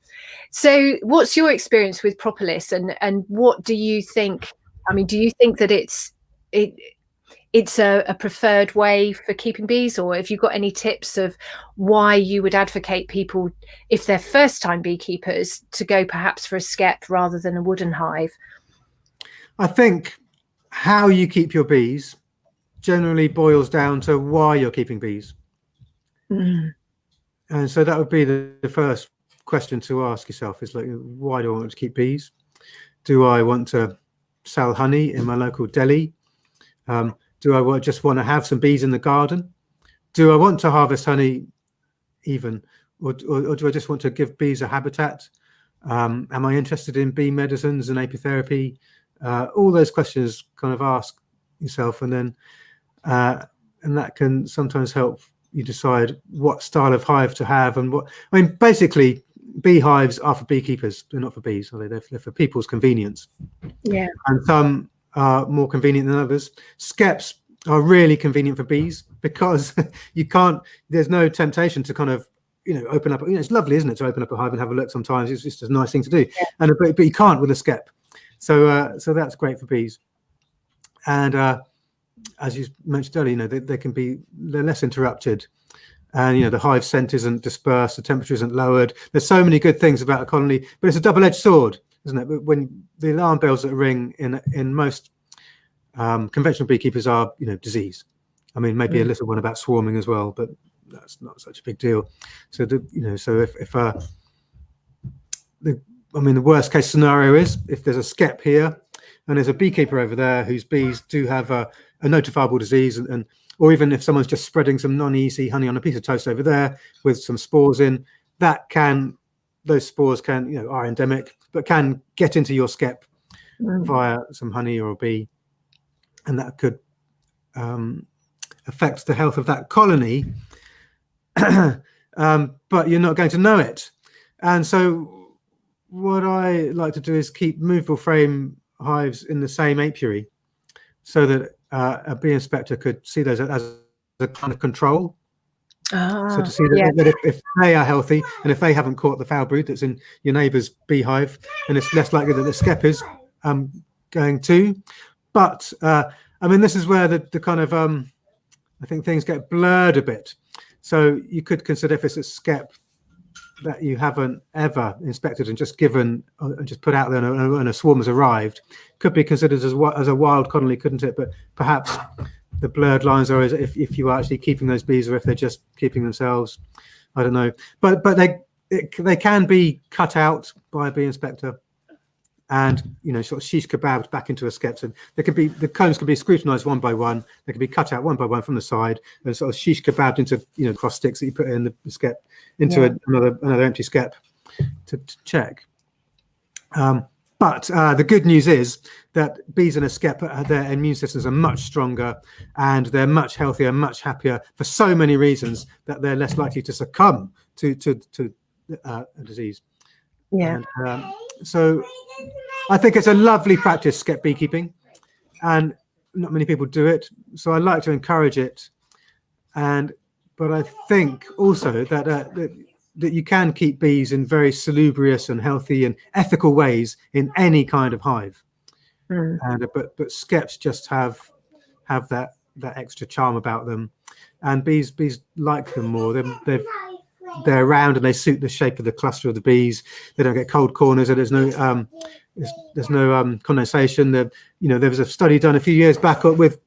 So what's your experience with Propolis, and what do you think? I mean, do you think that it's a preferred way for keeping bees, or have you got any tips of why you would advocate people, if they're first-time beekeepers, to go perhaps for a skep rather than a wooden hive?
I think how you keep your bees generally boils down to why you're keeping bees. And so that would be the first question to ask yourself, is like, why do I want to keep bees? Do I want to sell honey in my local deli? Do I just want to have some bees in the garden? Do I want to harvest honey even? Or do I just want to give bees a habitat? Am I interested in bee medicines and apitherapy? All those questions kind of ask yourself, and then and that can sometimes help you decide what style of hive to have. And what, I mean, basically, beehives are for beekeepers. They're not for bees, are they? They're for people's convenience. Yeah. And some are more convenient than others. Skeps are really convenient for bees because there's no temptation to kind of, open up. It's lovely, isn't it, to open up a hive and have a look sometimes. It's just a nice thing to do. Yeah. But you can't with a skep. So that's great for bees. And as you mentioned earlier, they're less interrupted, and the hive scent isn't dispersed, the temperature isn't lowered. There's so many good things about a colony, but it's a double-edged sword, isn't it? When the alarm bells that ring in most conventional beekeepers are, disease. I mean, maybe a little one about swarming as well, but that's not such a big deal. So the worst case scenario is if there's a skep here and there's a beekeeper over there whose bees do have a notifiable disease, or even if someone's just spreading some non-EC honey on a piece of toast over there with some spores in, those spores are endemic, but can get into your skep via some honey or a bee, and that could affect the health of that colony. But you're not going to know it. And so what I like to do is keep movable frame hives in the same apiary, so that a bee inspector could see those as a kind of control. So to see that if they are healthy and if they haven't caught the foul brood that's in your neighbour's beehive, then it's less likely that the skep is going to. But I mean, this is where the kind of I think things get blurred a bit. So you could consider, if it's a skep that you haven't ever inspected and just given and just put out there and a swarm has arrived, could be considered as a wild colony, couldn't it? But perhaps the blurred lines are if you are actually keeping those bees or if they're just keeping themselves. I don't know. But they can be cut out by a bee inspector and, you know, sort of shish kebabbed back into a skep. So the combs can be scrutinized one by one. They can be cut out one by one from the side and sort of shish kebabbed into, you know, cross sticks that you put in the skep into another empty skep to check. But the good news is that bees in a skep, their immune systems are much stronger and they're much healthier, much happier for so many reasons that they're less likely to succumb to a disease.
Yeah.
And, so I think it's a lovely practice, skep beekeeping, and not many people do it. So I like to encourage it. But I think also that you can keep bees in very salubrious and healthy and ethical ways in any kind of hive. But skeps just have that extra charm about them, and bees like them more. They're round and they suit the shape of the cluster of the bees. They don't get cold corners, and there's no condensation. There was a study done a few years back with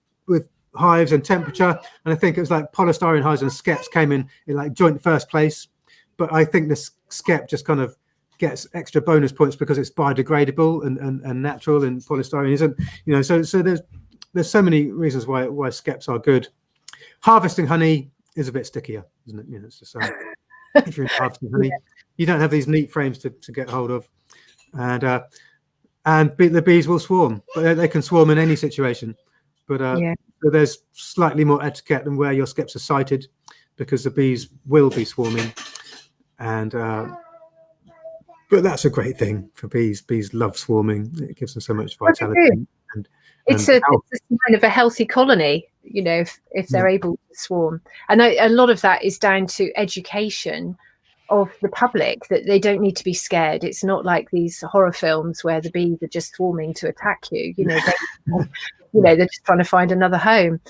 hives and temperature, and I think it was like polystyrene hives and skeps came in like joint first place. But I think the skep just kind of gets extra bonus points because it's biodegradable and natural, and polystyrene isn't. You know, so there's so many reasons why skeps are good. Harvesting honey is a bit stickier, isn't it? You know, it's just if you're harvesting honey, you don't have these neat frames to get hold of, and the bees will swarm, but they can swarm in any situation. But so there's slightly more etiquette than where your skeps are sited, because the bees will be swarming. And but that's a great thing for bees. Bees love swarming. It gives them so much vitality.
It's a sign of a healthy colony, you know, if they're able to swarm. And a lot of that is down to education of the public, that they don't need to be scared. It's not like these horror films where the bees are just swarming to attack you. You know, they're just trying to find another home.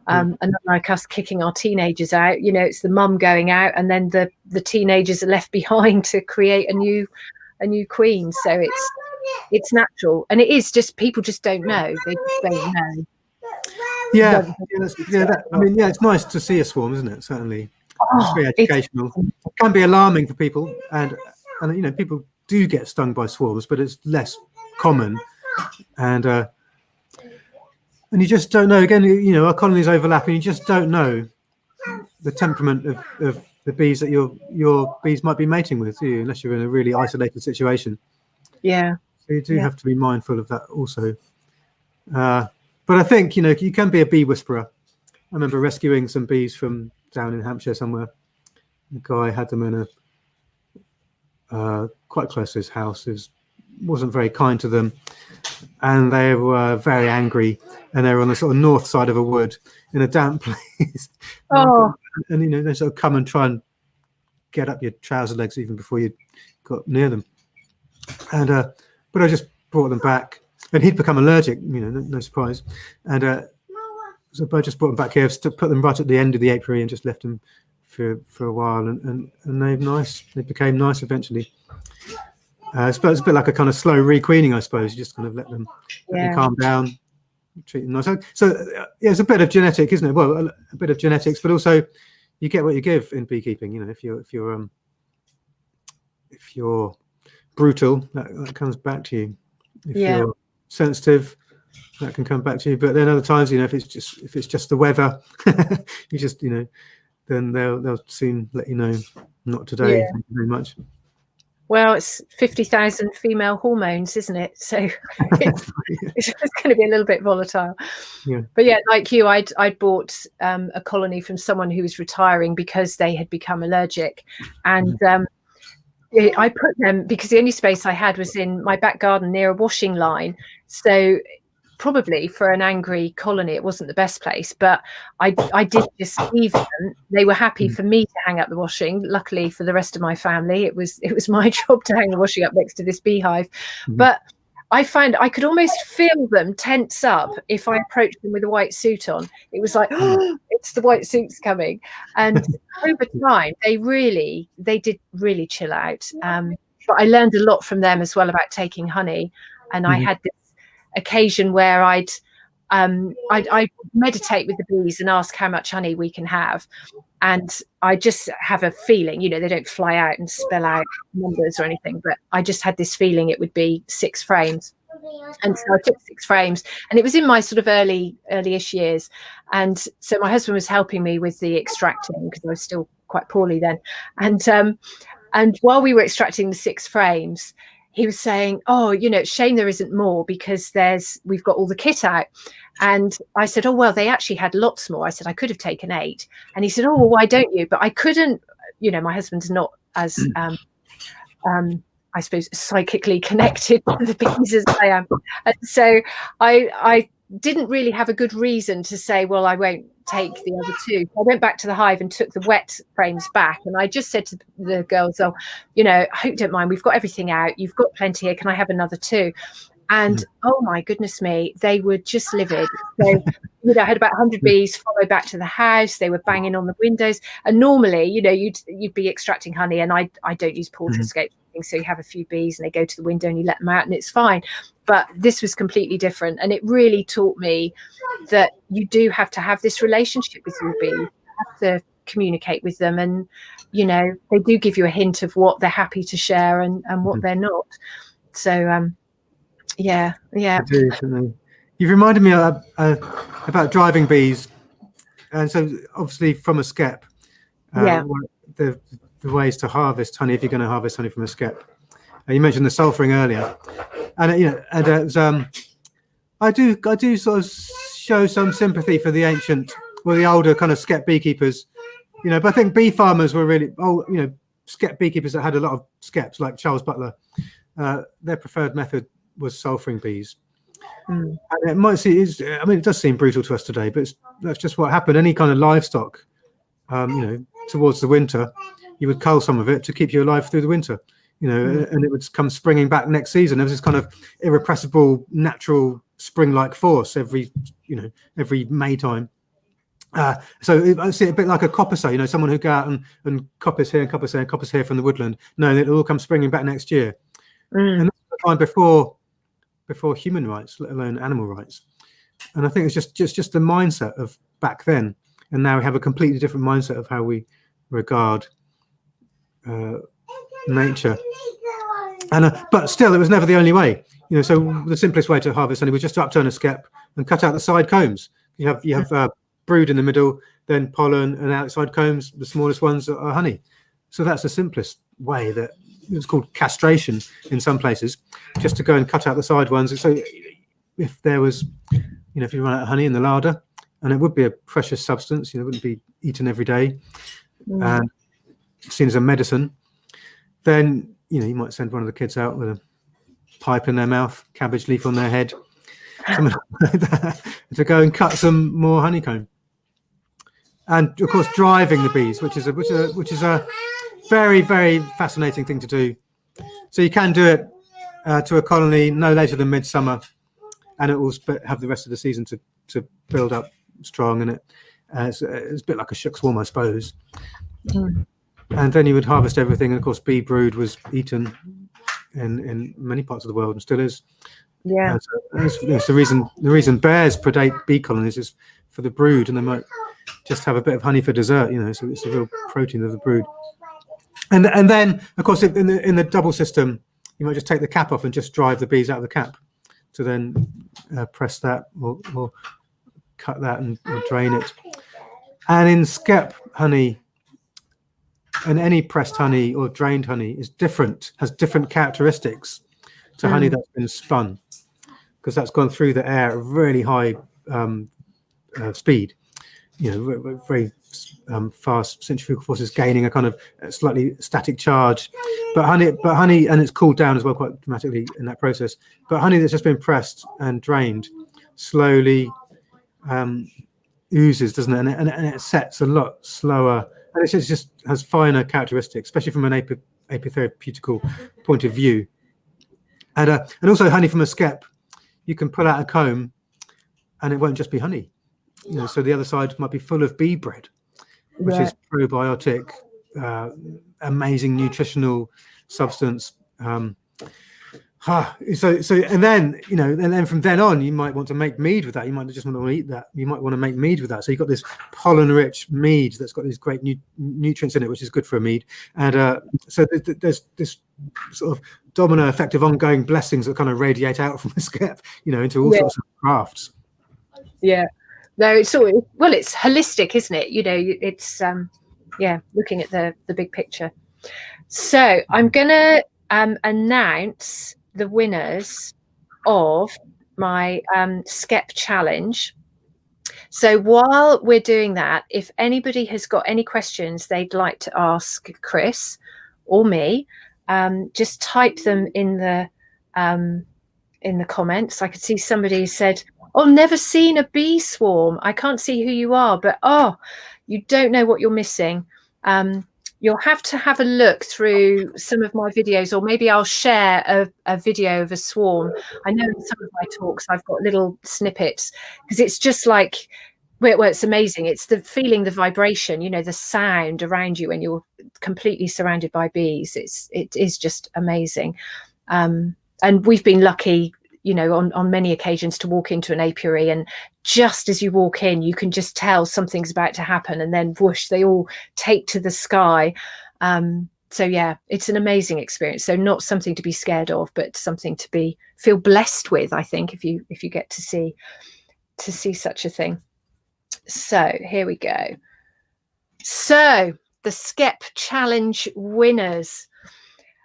And not like us kicking our teenagers out. You know, it's the mum going out, and then the teenagers are left behind to create a new queen. So it's natural, and it is just people just don't know. They just don't know. It's nice to see a swarm, isn't it? Certainly, it's very educational. It can be alarming for people, and you know, people do get stung by swarms, but it's less common, and you just don't know. Again, you know, our colonies overlap, and you just don't know the temperament of the bees that your bees might be mating with, do you? Unless you're in a really isolated situation. Yeah.
So you do have to be mindful of that also. But I think, you know, you can be a bee whisperer. I remember rescuing some bees from down in Hampshire somewhere. The guy had them in a quite close to his house. Wasn't very kind to them, and they were very angry, and they were on the sort of north side of a wood in a damp place. And you know, they sort of come and try and get up your trouser legs even before you got near them. And but I just brought them back, and he'd become allergic, you know, no surprise. And so I just brought them back here, put them right at the end of the apiary, and just left them for a while, and they became nice eventually. It's a bit like a kind of slow requeening, I suppose. You just kind of let them calm down, treat them nice. So it's a bit of genetic, isn't it? Well, a bit of genetics, but also you get what you give in beekeeping. You know, if you're brutal, that comes back to you. If you're sensitive, that can come back to you. But then other times, you know, if it's just the weather, you just, you know, then they'll soon let you know. Not today, thank you very much.
Well, it's 50,000 female hormones, isn't it? So it's going to be a little bit volatile. Yeah. But yeah, like you, I'd bought a colony from someone who was retiring because they had become allergic, and I put them because the only space I had was in my back garden near a washing line. So probably for an angry colony, it wasn't the best place, but I did just leave them. They were happy for me to hang up the washing. Luckily for the rest of my family, it was my job to hang the washing up next to this beehive. But I found I could almost feel them tense up if I approached them with a white suit on. It was like, oh, it's the white suit's coming. And over time, they did really chill out. But I learned a lot from them as well about taking honey. And I had this occasion where I'd meditate with the bees and ask how much honey we can have. And I just have a feeling, you know, they don't fly out and spell out numbers or anything, but I just had this feeling it would be 6 frames. And so I took 6 frames, and it was in my sort of early-ish years. And so my husband was helping me with the extracting because I was still quite poorly then. And while we were extracting the 6 frames, he was saying, oh, you know, shame there isn't more because we've got all the kit out. And I said, oh, well, they actually had lots more. I said, I could have taken 8. And he said, oh, well, why don't you? But I couldn't, you know, my husband's not as, I suppose, psychically connected to the bees as I am. And so I didn't really have a good reason to say, well, I won't take the other 2. I went back to the hive and took the wet frames back, and I just said to the girls, oh, you know, I hope you don't mind, we've got everything out, you've got plenty here, can I have another 2? And oh my goodness me, they were just livid. So, you know, I had about 100 bees follow back to the house. They were banging on the windows, and normally, you know, you'd be extracting honey, and I don't use portrait scapes. So you have a few bees and they go to the window and you let them out and it's fine. But this was completely different, and it really taught me that you do have to have this relationship with your bees. You have to communicate with them, and you know, they do give you a hint of what they're happy to share and what they're not. So yeah.
You've reminded me about driving bees, and so obviously from a skep, the ways to harvest honey, if you're going to harvest honey from a skep. You mentioned the sulfuring earlier, and you know, and I do sort of show some sympathy for the the older kind of skep beekeepers, you know. But I think bee farmers were really you know, skep beekeepers that had a lot of skeps, like Charles Butler. Their preferred method was sulfuring bees. And it might seem, I mean, it does seem brutal to us today, but that's just what happened. Any kind of livestock, you know, towards the winter, you would cull some of it to keep you alive through the winter, you know, and it would come springing back next season. There was this kind of irrepressible, natural spring-like force every May time. So I see it a bit like a coppicer, you know, someone who go out and coppice here and coppice there and coppice here from the woodland, knowing that it'll all come springing back next year. And that's the time before human rights, let alone animal rights. And I think it's just the mindset of back then, and now we have a completely different mindset of how we regard nature. And but still, it was never the only way, you know. So the simplest way to harvest honey was just to upturn a skep and cut out the side combs. You have brood in the middle, then pollen, and outside combs, the smallest ones are honey. So that's the simplest way. That it's called castration in some places, just to go and cut out the side ones. So if there was, you know, if you run out of honey in the larder, and it would be a precious substance, you know, it wouldn't be eaten every day, and seen as a medicine, then, you know, you might send one of the kids out with a pipe in their mouth, cabbage leaf on their head, something like that, to go and cut some more honeycomb. And of course, driving the bees, which is a very, very fascinating thing to do. So you can do it to a colony no later than midsummer, and it will have the rest of the season to build up strong. And it's a bit like a shook swarm, I suppose. And then you would harvest everything, and of course, bee brood was eaten in many parts of the world and still is. Yeah, that's the reason bears predate bee colonies is for the brood, and they might just have a bit of honey for dessert, you know. So it's the real protein of the brood. And then, of course, in the double system, you might just take the cap off and just drive the bees out of the cap, to then press that or cut that or drain it. And in skep honey, and any pressed honey or drained honey is different, has different characteristics to honey that's been spun, because that's gone through the air at a really high speed, you know, very fast centrifugal forces gaining a kind of slightly static charge. But honey, and it's cooled down as well quite dramatically in that process. But honey that's just been pressed and drained slowly oozes, doesn't it? And it sets a lot slower, and it just has finer characteristics, especially from an apitherapeutical point of view. And also honey from a skep, you can pull out a comb, and it won't just be honey. You know, so the other side might be full of bee bread, which is probiotic, amazing nutritional substance. And then, you know, and then from then on, you might want to make mead with that. You might just want to eat that. You might want to make mead with that. So you've got this pollen-rich mead that's got these great nutrients in it, which is good for a mead. And so there's this sort of domino effect of ongoing blessings that kind of radiate out from the skep, you know, into all sorts of crafts.
Yeah. No, it's sort of, well, it's holistic, isn't it? You know, it's looking at the big picture. So I'm gonna announce the winners of my Skep challenge. So while we're doing that, if anybody has got any questions they'd like to ask Chris or me, just type them in the comments. I could see somebody said, "Oh, never seen a bee swarm. I can't see who you are, but you don't know what you're missing." You'll have to have a look through some of my videos, or maybe I'll share a video of a swarm. I know in some of my talks I've got little snippets, because it's just like, well, it's amazing. It's the feeling, the vibration, you know, the sound around you when you're completely surrounded by bees. It is just amazing. And we've been lucky, you know, on many occasions to walk into an apiary, and just as you walk in, you can just tell something's about to happen, and then whoosh, they all take to the sky. So yeah, it's an amazing experience. So not something to be scared of, but something to feel blessed with, I think, if you get to see such a thing. So here we go. So the Skep challenge winners.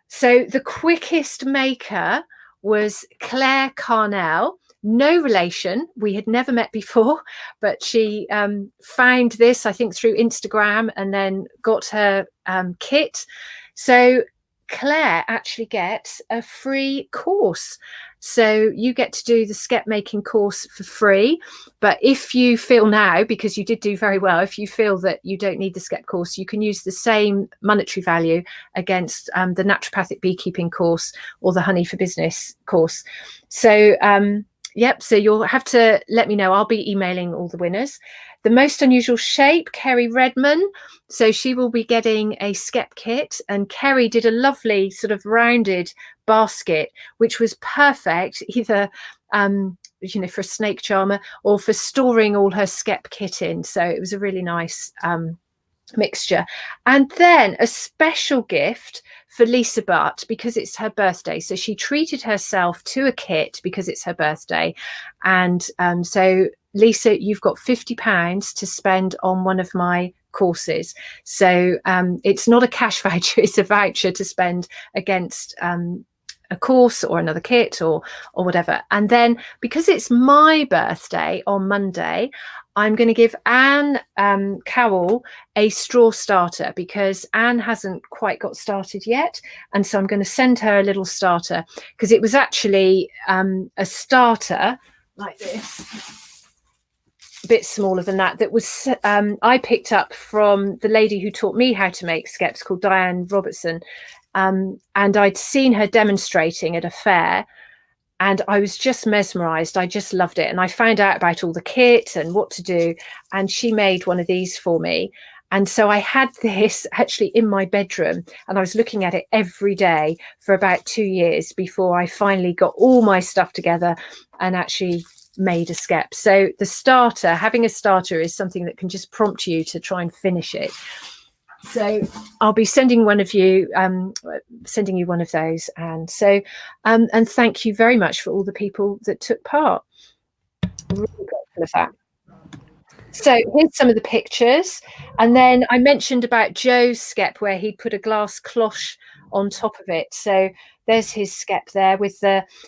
So the quickest maker was Claire Carnell, no relation. We had never met before, but she found this, I think, through Instagram, and then got her kit. So Claire actually gets a free course. So you get to do the Skep Making course for free. But if you feel now, because you did do very well, if you feel that you don't need the Skep course, you can use the same monetary value against the naturopathic beekeeping course or the honey for business course. So yep, so you'll have to let me know. I'll be emailing all the winners. The most unusual shape, Kerry Redman. So she will be getting a Skep kit, and Kerry did a lovely sort of rounded basket, which was perfect either you know, for a snake charmer or for storing all her Skep kit in. So it was a really nice mixture. And then a special gift for Lisa Butt, because it's her birthday. So she treated herself to a kit because it's her birthday. And so Lisa, you've got £50 to spend on one of my courses. So it's not a cash voucher, it's a voucher to spend against a course or another kit or whatever. And then because it's my birthday on Monday, I'm going to give Anne Cowell a straw starter, because Anne hasn't quite got started yet. And so I'm going to send her a little starter, because it was actually a starter like this, a bit smaller than that, that was I picked up from the lady who taught me how to make Skeps, called Diane Robertson. And I'd seen her demonstrating at a fair, and I was just mesmerized. I just loved it. And I found out about all the kit and what to do. And she made one of these for me. And so I had this actually in my bedroom, and I was looking at it every day for about 2 years before I finally got all my stuff together and actually made a Skep. So the starter, having a starter, is something that can just prompt you to try and finish it. So I'll be sending one of you, sending you one of those. And so, and thank you very much for all the people that took part. Really grateful of that. So here's some of the pictures. And then I mentioned about Joe's Skep, where he put a glass cloche on top of it. So there's his skep there with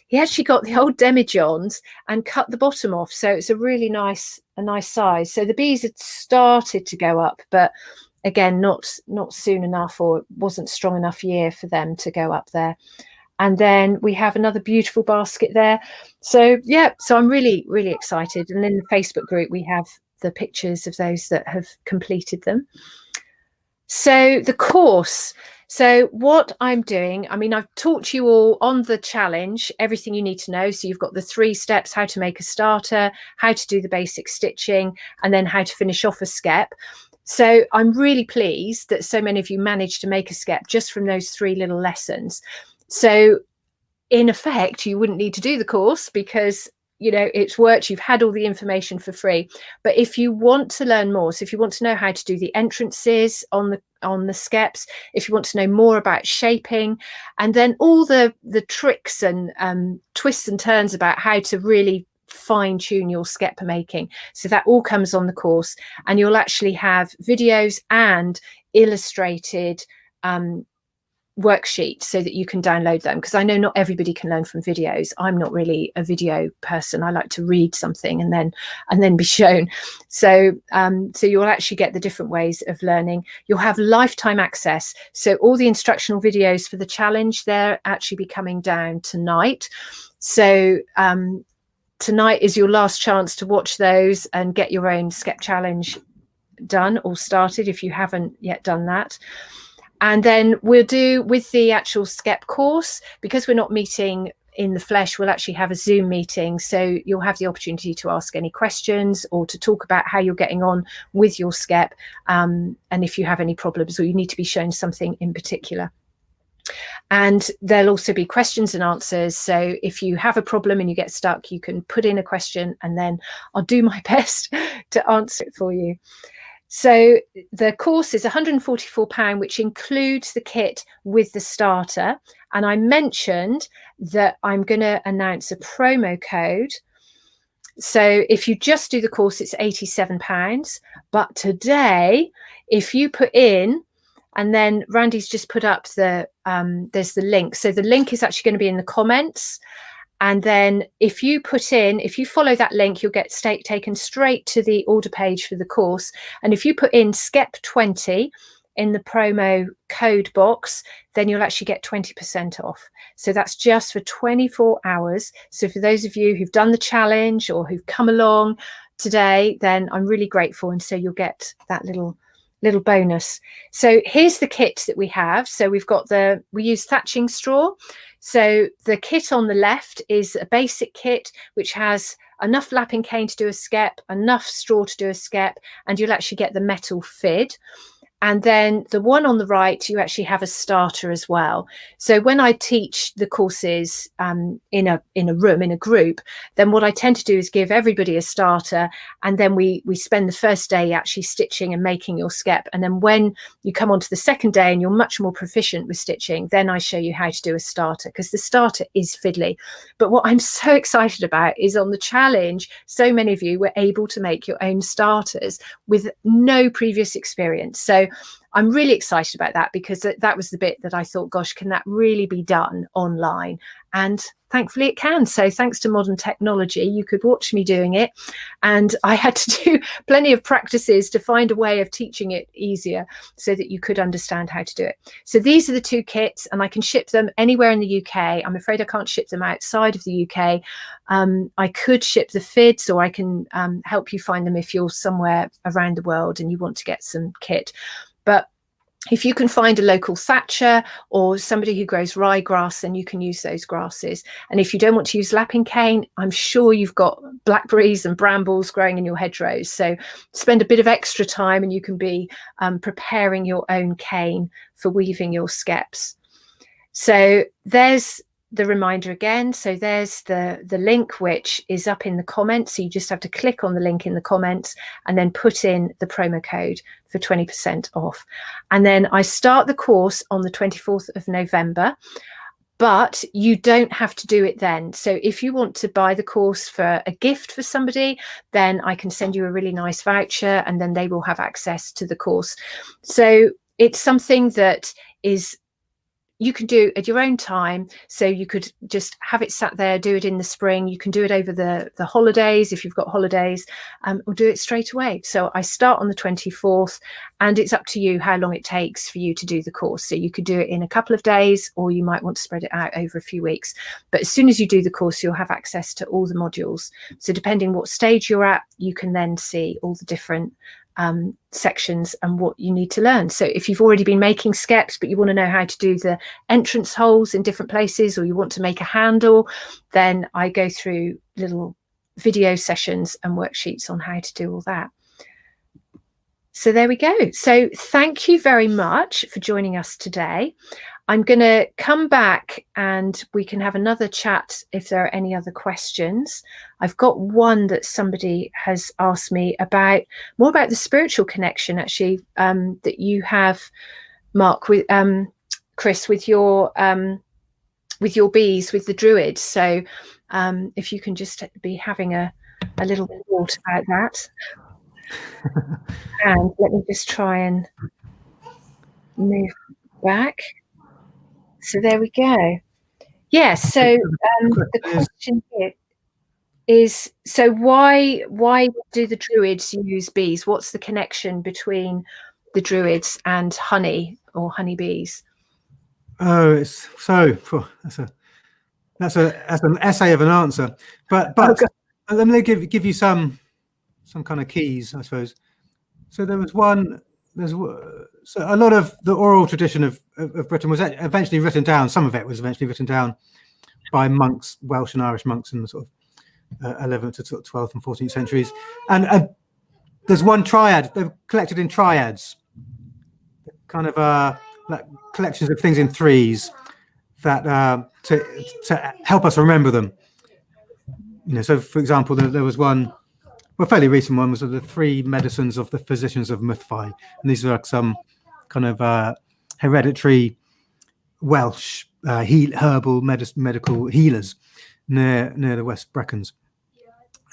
he actually got the old demijohns and cut the bottom off. So it's a really nice size. So the bees had started to go up, but again, not soon enough, or it wasn't strong enough year for them to go up there. And then we have another beautiful basket there. So yeah, so I'm really, really excited. And in the Facebook group, we have the pictures of those that have completed them. So the course. So what I'm doing, I mean, I've taught you all on the challenge, everything you need to know. So you've got the 3 steps: how to make a starter, how to do the basic stitching, and then how to finish off a skep. So I'm really pleased that so many of you managed to make a skep just from those 3 little lessons. So in effect, you wouldn't need to do the course because, you know, it's worked. You've had all the information for free. But if you want to learn more, so if you want to know how to do the entrances on the skeps, if you want to know more about shaping, and then all the tricks and twists and turns about how to really fine-tune your skep making, so that all comes on the course. And you'll actually have videos and illustrated worksheets so that you can download them, because I know not everybody can learn from videos. I'm not really a video person. I like to read something and then be shown. So so you'll actually get the different ways of learning. You'll have lifetime access. So all the instructional videos for the challenge, they're actually be coming down tonight. So tonight is your last chance to watch those and get your own Skep challenge done or started if you haven't yet done that. And then we'll do with the actual Skep course, because we're not meeting in the flesh, we'll actually have a Zoom meeting. So you'll have the opportunity to ask any questions or to talk about how you're getting on with your Skep, and if you have any problems or you need to be shown something in particular. And there'll also be questions and answers. So if you have a problem and you get stuck, you can put in a question and then I'll do my best to answer it for you. So the course is £144, which includes the kit with the starter. And I mentioned that I'm going to announce a promo code. So if you just do the course, it's £87. But today, if you put in, and then Randy's just put up there's the link. So the link is actually going to be in the comments. And then if you follow that link, you'll get taken straight to the order page for the course. And if you put in Skep20 in the promo code box, then you'll actually get 20% off. So that's just for 24 hours. So for those of you who've done the challenge or who've come along today, then I'm really grateful. And so you'll get that little bonus. So here's the kit that we have. So we use thatching straw. So the kit on the left is a basic kit, which has enough lapping cane to do a skep, enough straw to do a skep, and you'll actually get the metal fid. And then the one on the right, you actually have a starter as well. So when I teach the courses in a group, then what I tend to do is give everybody a starter, and then we spend the first day actually stitching and making your skep. And then when you come on to the second day and you're much more proficient with stitching, then I show you how to do a starter, because the starter is fiddly. But what I'm so excited about is on the challenge, so many of you were able to make your own starters with no previous experience. So I'm really excited about that, because that was the bit that I thought, gosh, can that really be done online? And thankfully it can. So thanks to modern technology, you could watch me doing it. And I had to do plenty of practices to find a way of teaching it easier so that you could understand how to do it. So these are the 2 kits, and I can ship them anywhere in the UK. I'm afraid I can't ship them outside of the UK. I could ship the fids, or I can help you find them if you're somewhere around the world and you want to get some kit. But if you can find a local thatcher or somebody who grows ryegrass, then you can use those grasses. And if you don't want to use lapping cane, I'm sure you've got blackberries and brambles growing in your hedgerows. So spend a bit of extra time and you can be preparing your own cane for weaving your skeps. So there's the reminder again. So there's the link, which is up in the comments. So you just have to click on the link in the comments and then put in the promo code for 20% off. And then I start the course on the 24th of November, but you don't have to do it then. So if you want to buy the course for a gift for somebody, then I can send you a really nice voucher and then they will have access to the course. So it's something that is you can do at your own time. So you could just have it sat there, do it in the spring. You can do it over the holidays if you've got holidays, or do it straight away. So I start on the 24th, and it's up to you how long it takes for you to do the course. So you could do it in a couple of days, or you might want to spread it out over a few weeks. But as soon as you do the course, you'll have access to all the modules. So depending what stage you're at, you can then see all the different sections and what you need to learn. So if you've already been making skeps, but you want to know how to do the entrance holes in different places, or you want to make a handle, then I go through little video sessions and worksheets on how to do all that. So there we go. So thank you very much for joining us today. I'm going to come back and we can have another chat if there are any other questions. I've got one that somebody has asked me about, more about the spiritual connection actually, that you have, Mark, with Chris, with your bees, with the Druids. So if you can just be having a little thought about that. And let me just try and move back. So there we go. Yeah, so the question here is, so why do the Druids use bees? What's the connection between the Druids and honey or honeybees?
Oh, it's so that's an essay of an answer. But let me give you some kind of keys, I suppose. So so a lot of the oral tradition of Britain was eventually written down. Some of it was eventually written down by monks, Welsh and Irish monks, in the sort of 11th to sort of 12th and 14th centuries. And there's one triad. They're collected in triads, kind of like collections of things in threes that to help us remember them. You know, so for example, there was one. Well, a fairly recent one was the 3 medicines of the physicians of Mythfi, and these are like some kind of hereditary Welsh herbal medical healers near the West Brecons.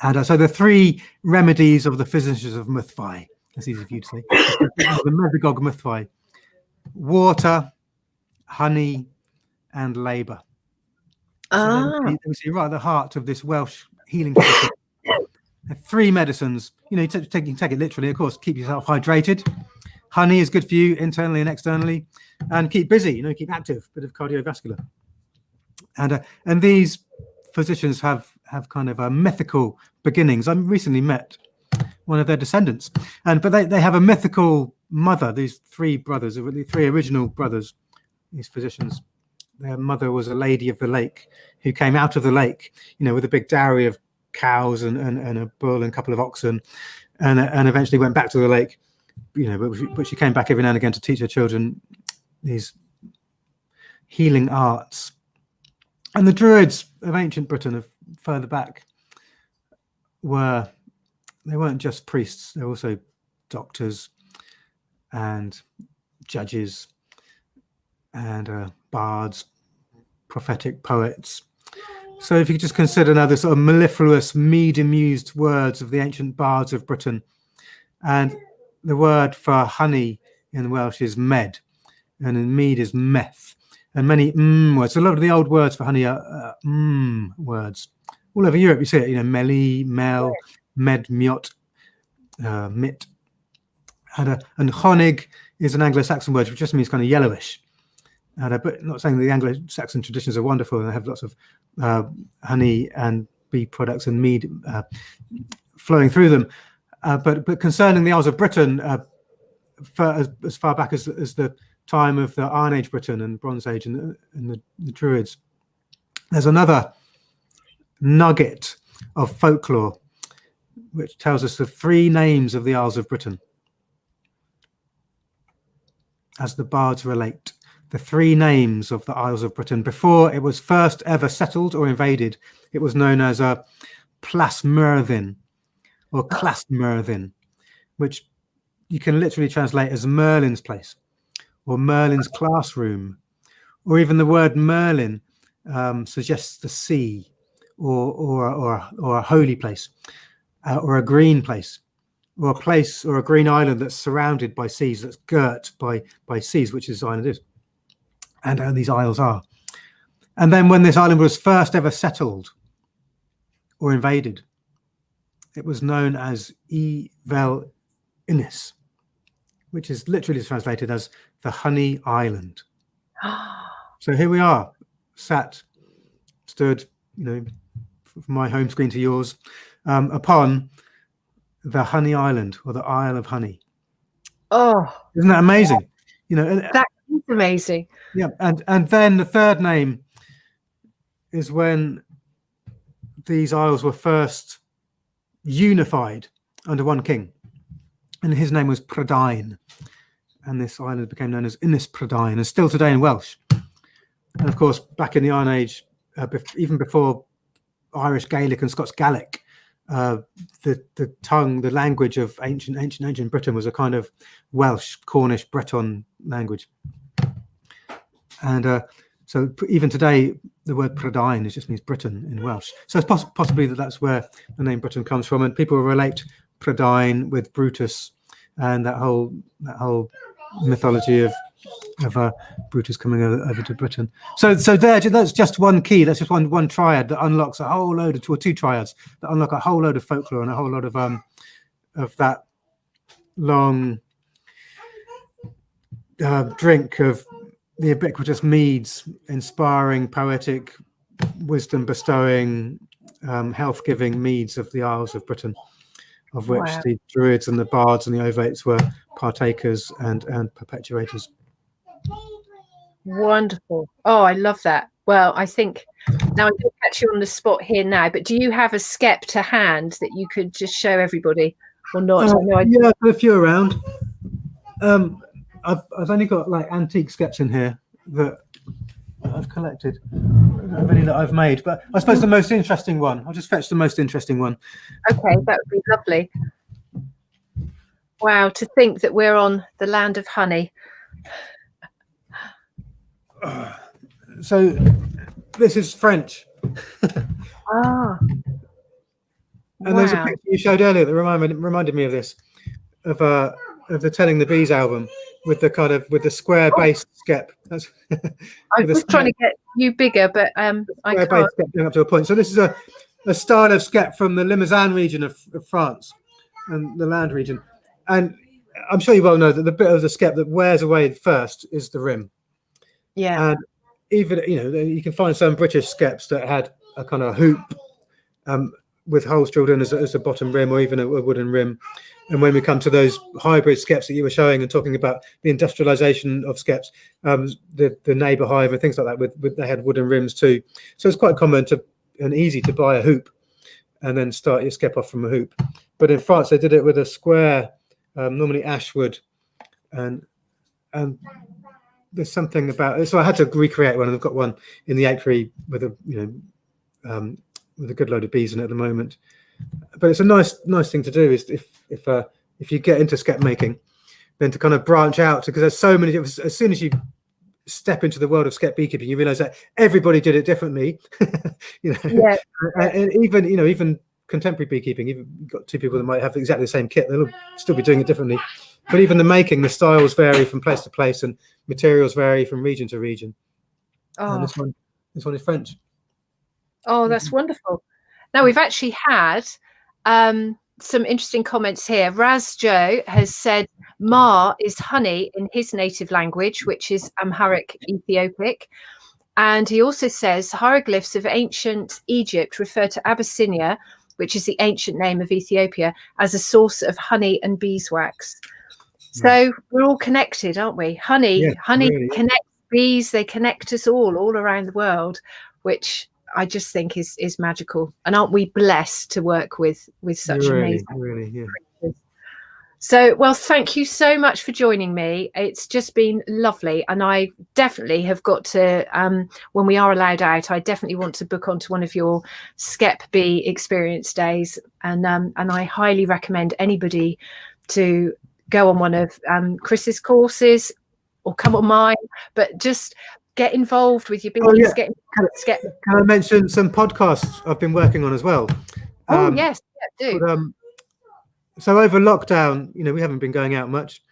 And so the 3 remedies of the physicians of Mythfi, that's easy for you to say, the Meddygog Mythfi: water, honey, and labour. So we see right at the heart of this Welsh healing tradition. 3 medicines, you know, you can take it literally, of course. Keep yourself hydrated. Honey is good for you internally and externally, and keep busy, you know, keep active, bit of cardiovascular. And these physicians have kind of mythical beginnings. I recently met one of their descendants, but they have a mythical mother. These 3 brothers, the 3 original brothers, these physicians. Their mother was a lady of the lake who came out of the lake, you know, with a big dowry of cows and a bull and a couple of oxen, and eventually went back to the lake, you know, but she came back every now and again to teach her children these healing arts. And the Druids of ancient Britain, further back, they weren't just priests, they were also doctors and judges and bards, prophetic poets. So if you just consider now the sort of mellifluous, mead-amused words of the ancient bards of Britain, and the word for honey in Welsh is med, and in mead is meth, and many words. A lot of the old words for honey are words. All over Europe you see it, you know, meli, mel, med, miot, mit. And honig is an Anglo-Saxon word which just means kind of yellowish. But not saying that the Anglo-Saxon traditions are wonderful and they have lots of honey and bee products and mead flowing through them. But concerning the Isles of Britain, as far back as the time of the Iron Age Britain and Bronze Age and the Druids, there's another nugget of folklore which tells us the 3 names of the Isles of Britain, as the bards relate. The 3 names of the Isles of Britain. Before it was first ever settled or invaded, it was known as Plasmyrddin or Clasmyrddin, which you can literally translate as Merlin's place or Merlin's classroom, or even the word Merlin suggests the sea or a holy place or a green place, or a place or a green island that's surrounded by seas, that's girt by seas, which this island is. and these isles are. And then when this island was first ever settled or invaded, it was known as Evel Innis, which is literally translated as the Honey Island. So here we are, stood, from my home screen to yours, upon the Honey Island, or the Isle of Honey.
Oh,
isn't that amazing?
That is amazing.
Yeah, and then the third name is when these isles were first unified under one king, and his name was Prydain, and this island became known as Ynys Prydain, and still today in Welsh. And of course, back in the Iron Age, even before Irish Gaelic and Scots Gaelic, the tongue, the language of ancient Britain was a kind of Welsh, Cornish, Breton language. And so even today, the word Prydain just means Britain in Welsh. So it's possibly that's where the name Britain comes from, and people relate Prydain with Brutus and that whole mythology of Brutus coming over to Britain. So that's just one key. That's just one triad that unlocks a whole load of, or two triads that unlock a whole load of folklore and a whole lot of that long drink of the ubiquitous meads, inspiring, poetic, wisdom bestowing, health giving meads of the Isles of Britain, of which the Druids and the bards and the ovates were partakers and perpetuators.
Wonderful. Oh, I love that. Well, I think now I can catch you on the spot here now, but do you have a skep to hand that you could just show everybody or not?
Yeah, I've got a few around. I've only got like antique skeps in here that I've collected, many that I've made, but I suppose the most interesting one, I'll just fetch the most interesting one. Okay,
that would be lovely. Wow, to think that we're on the land of honey.
So this is French.
And
there's a picture you showed earlier that reminded me of this, of the Telling the Bees album with the square base skep. That's
I was trying to get you bigger, but I can't.
Base skep going up to a point. So this is a style of skep from the Limousin region of France and the Land region, and I'm sure you well know that the bit of the skep that wears away first is the rim.
Yeah.
And even you can find some British skeps that had a kind of hoop with holes drilled in as a bottom rim, or even a wooden rim. And when we come to those hybrid skeps that you were showing and talking about the industrialization of skeps, the neighbor hive and things like that, they had wooden rims too. So it's quite common and easy to buy a hoop and then start your skep off from a hoop. But in France, they did it with a square, normally ash wood, and there's something about it. So I had to recreate one, and I've got one in the apiary with a good load of bees in it at the moment. But it's a nice thing to do, is if you get into skep making, then to kind of branch out, because there's so many. As soon as you step into the world of skep beekeeping, you realize that everybody did it differently.
Yeah.
And even contemporary beekeeping, you've got two people that might have exactly the same kit, they'll still be doing it differently. But even the styles vary from place to place, and materials vary from region to region. And this one is French.
Oh, that's wonderful. Now, we've actually had some interesting comments here. Raz Joe has said Ma is honey in his native language, which is Amharic Ethiopic. And he also says hieroglyphs of ancient Egypt refer to Abyssinia, which is the ancient name of Ethiopia, as a source of honey and beeswax. So we're all connected, aren't we? Honey really connects bees. They connect us all around the world, which I just think is magical. And aren't we blessed to work with such amazing creatures? So, well, thank you so much for joining me. It's just been lovely. And I definitely have got to, when we are allowed out, I definitely want to book onto one of your Skep Bee experience days. And I highly recommend anybody to go on one of Chris's courses or come on mine, but just get involved with your bees. Can
I mention some podcasts I've been working on as well?
Yes, do.
But, so over lockdown, we haven't been going out much,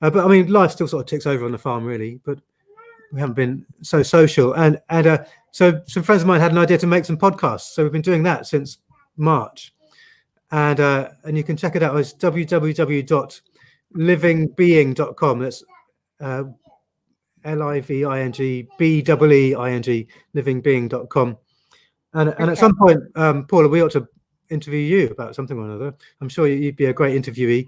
but I mean, life still sort of ticks over on the farm, really. But we haven't been so social. And so some friends of mine had an idea to make some podcasts. So we've been doing that since March. And you can check it out. It's www.livingbeing.com. That's LIVINGBEEing, livingbeing.com. And at some point, Paula, we ought to interview you about something or another. I'm sure you'd be a great interviewee.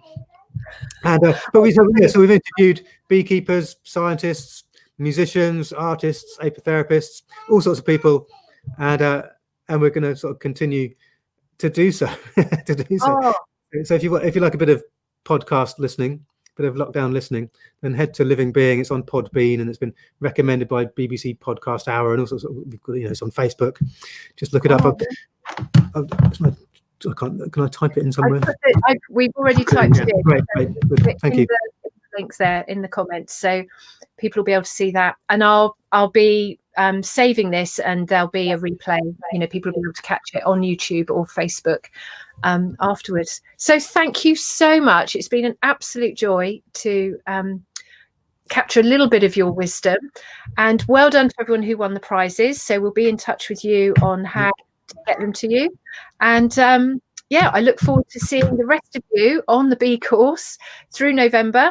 And but we've interviewed beekeepers, scientists, musicians, artists, apotherapists, all sorts of people, and we're going to sort of continue to do so.
Oh.
So if you like a bit of podcast listening, bit of lockdown listening, then head to Living Being. It's on Podbean, and it's been recommended by BBC Podcast Hour, and also we've got, it's on Facebook. Just look it up. Can I type it in somewhere?
We've already typed it in.
Great. Thank you.
The links there in the comments, so people will be able to see that. And I'll be saving this, and there'll be a replay. People will be able to catch it on YouTube or Facebook afterwards. So thank you so much. It's been an absolute joy to capture a little bit of your wisdom, and well done to everyone who won the prizes. So we'll be in touch with you on how to get them to you. And I look forward to seeing the rest of you on the bee course through November,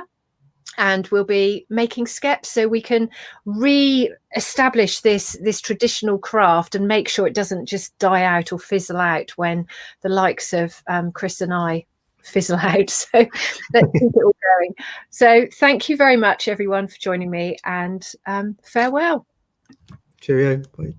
and we'll be making Skeps so we can re-establish this traditional craft and make sure it doesn't just die out or fizzle out when the likes of Chris and I fizzle out. So let's keep it all going. So thank you very much, everyone, for joining me, and farewell.
Cheerio. Bye.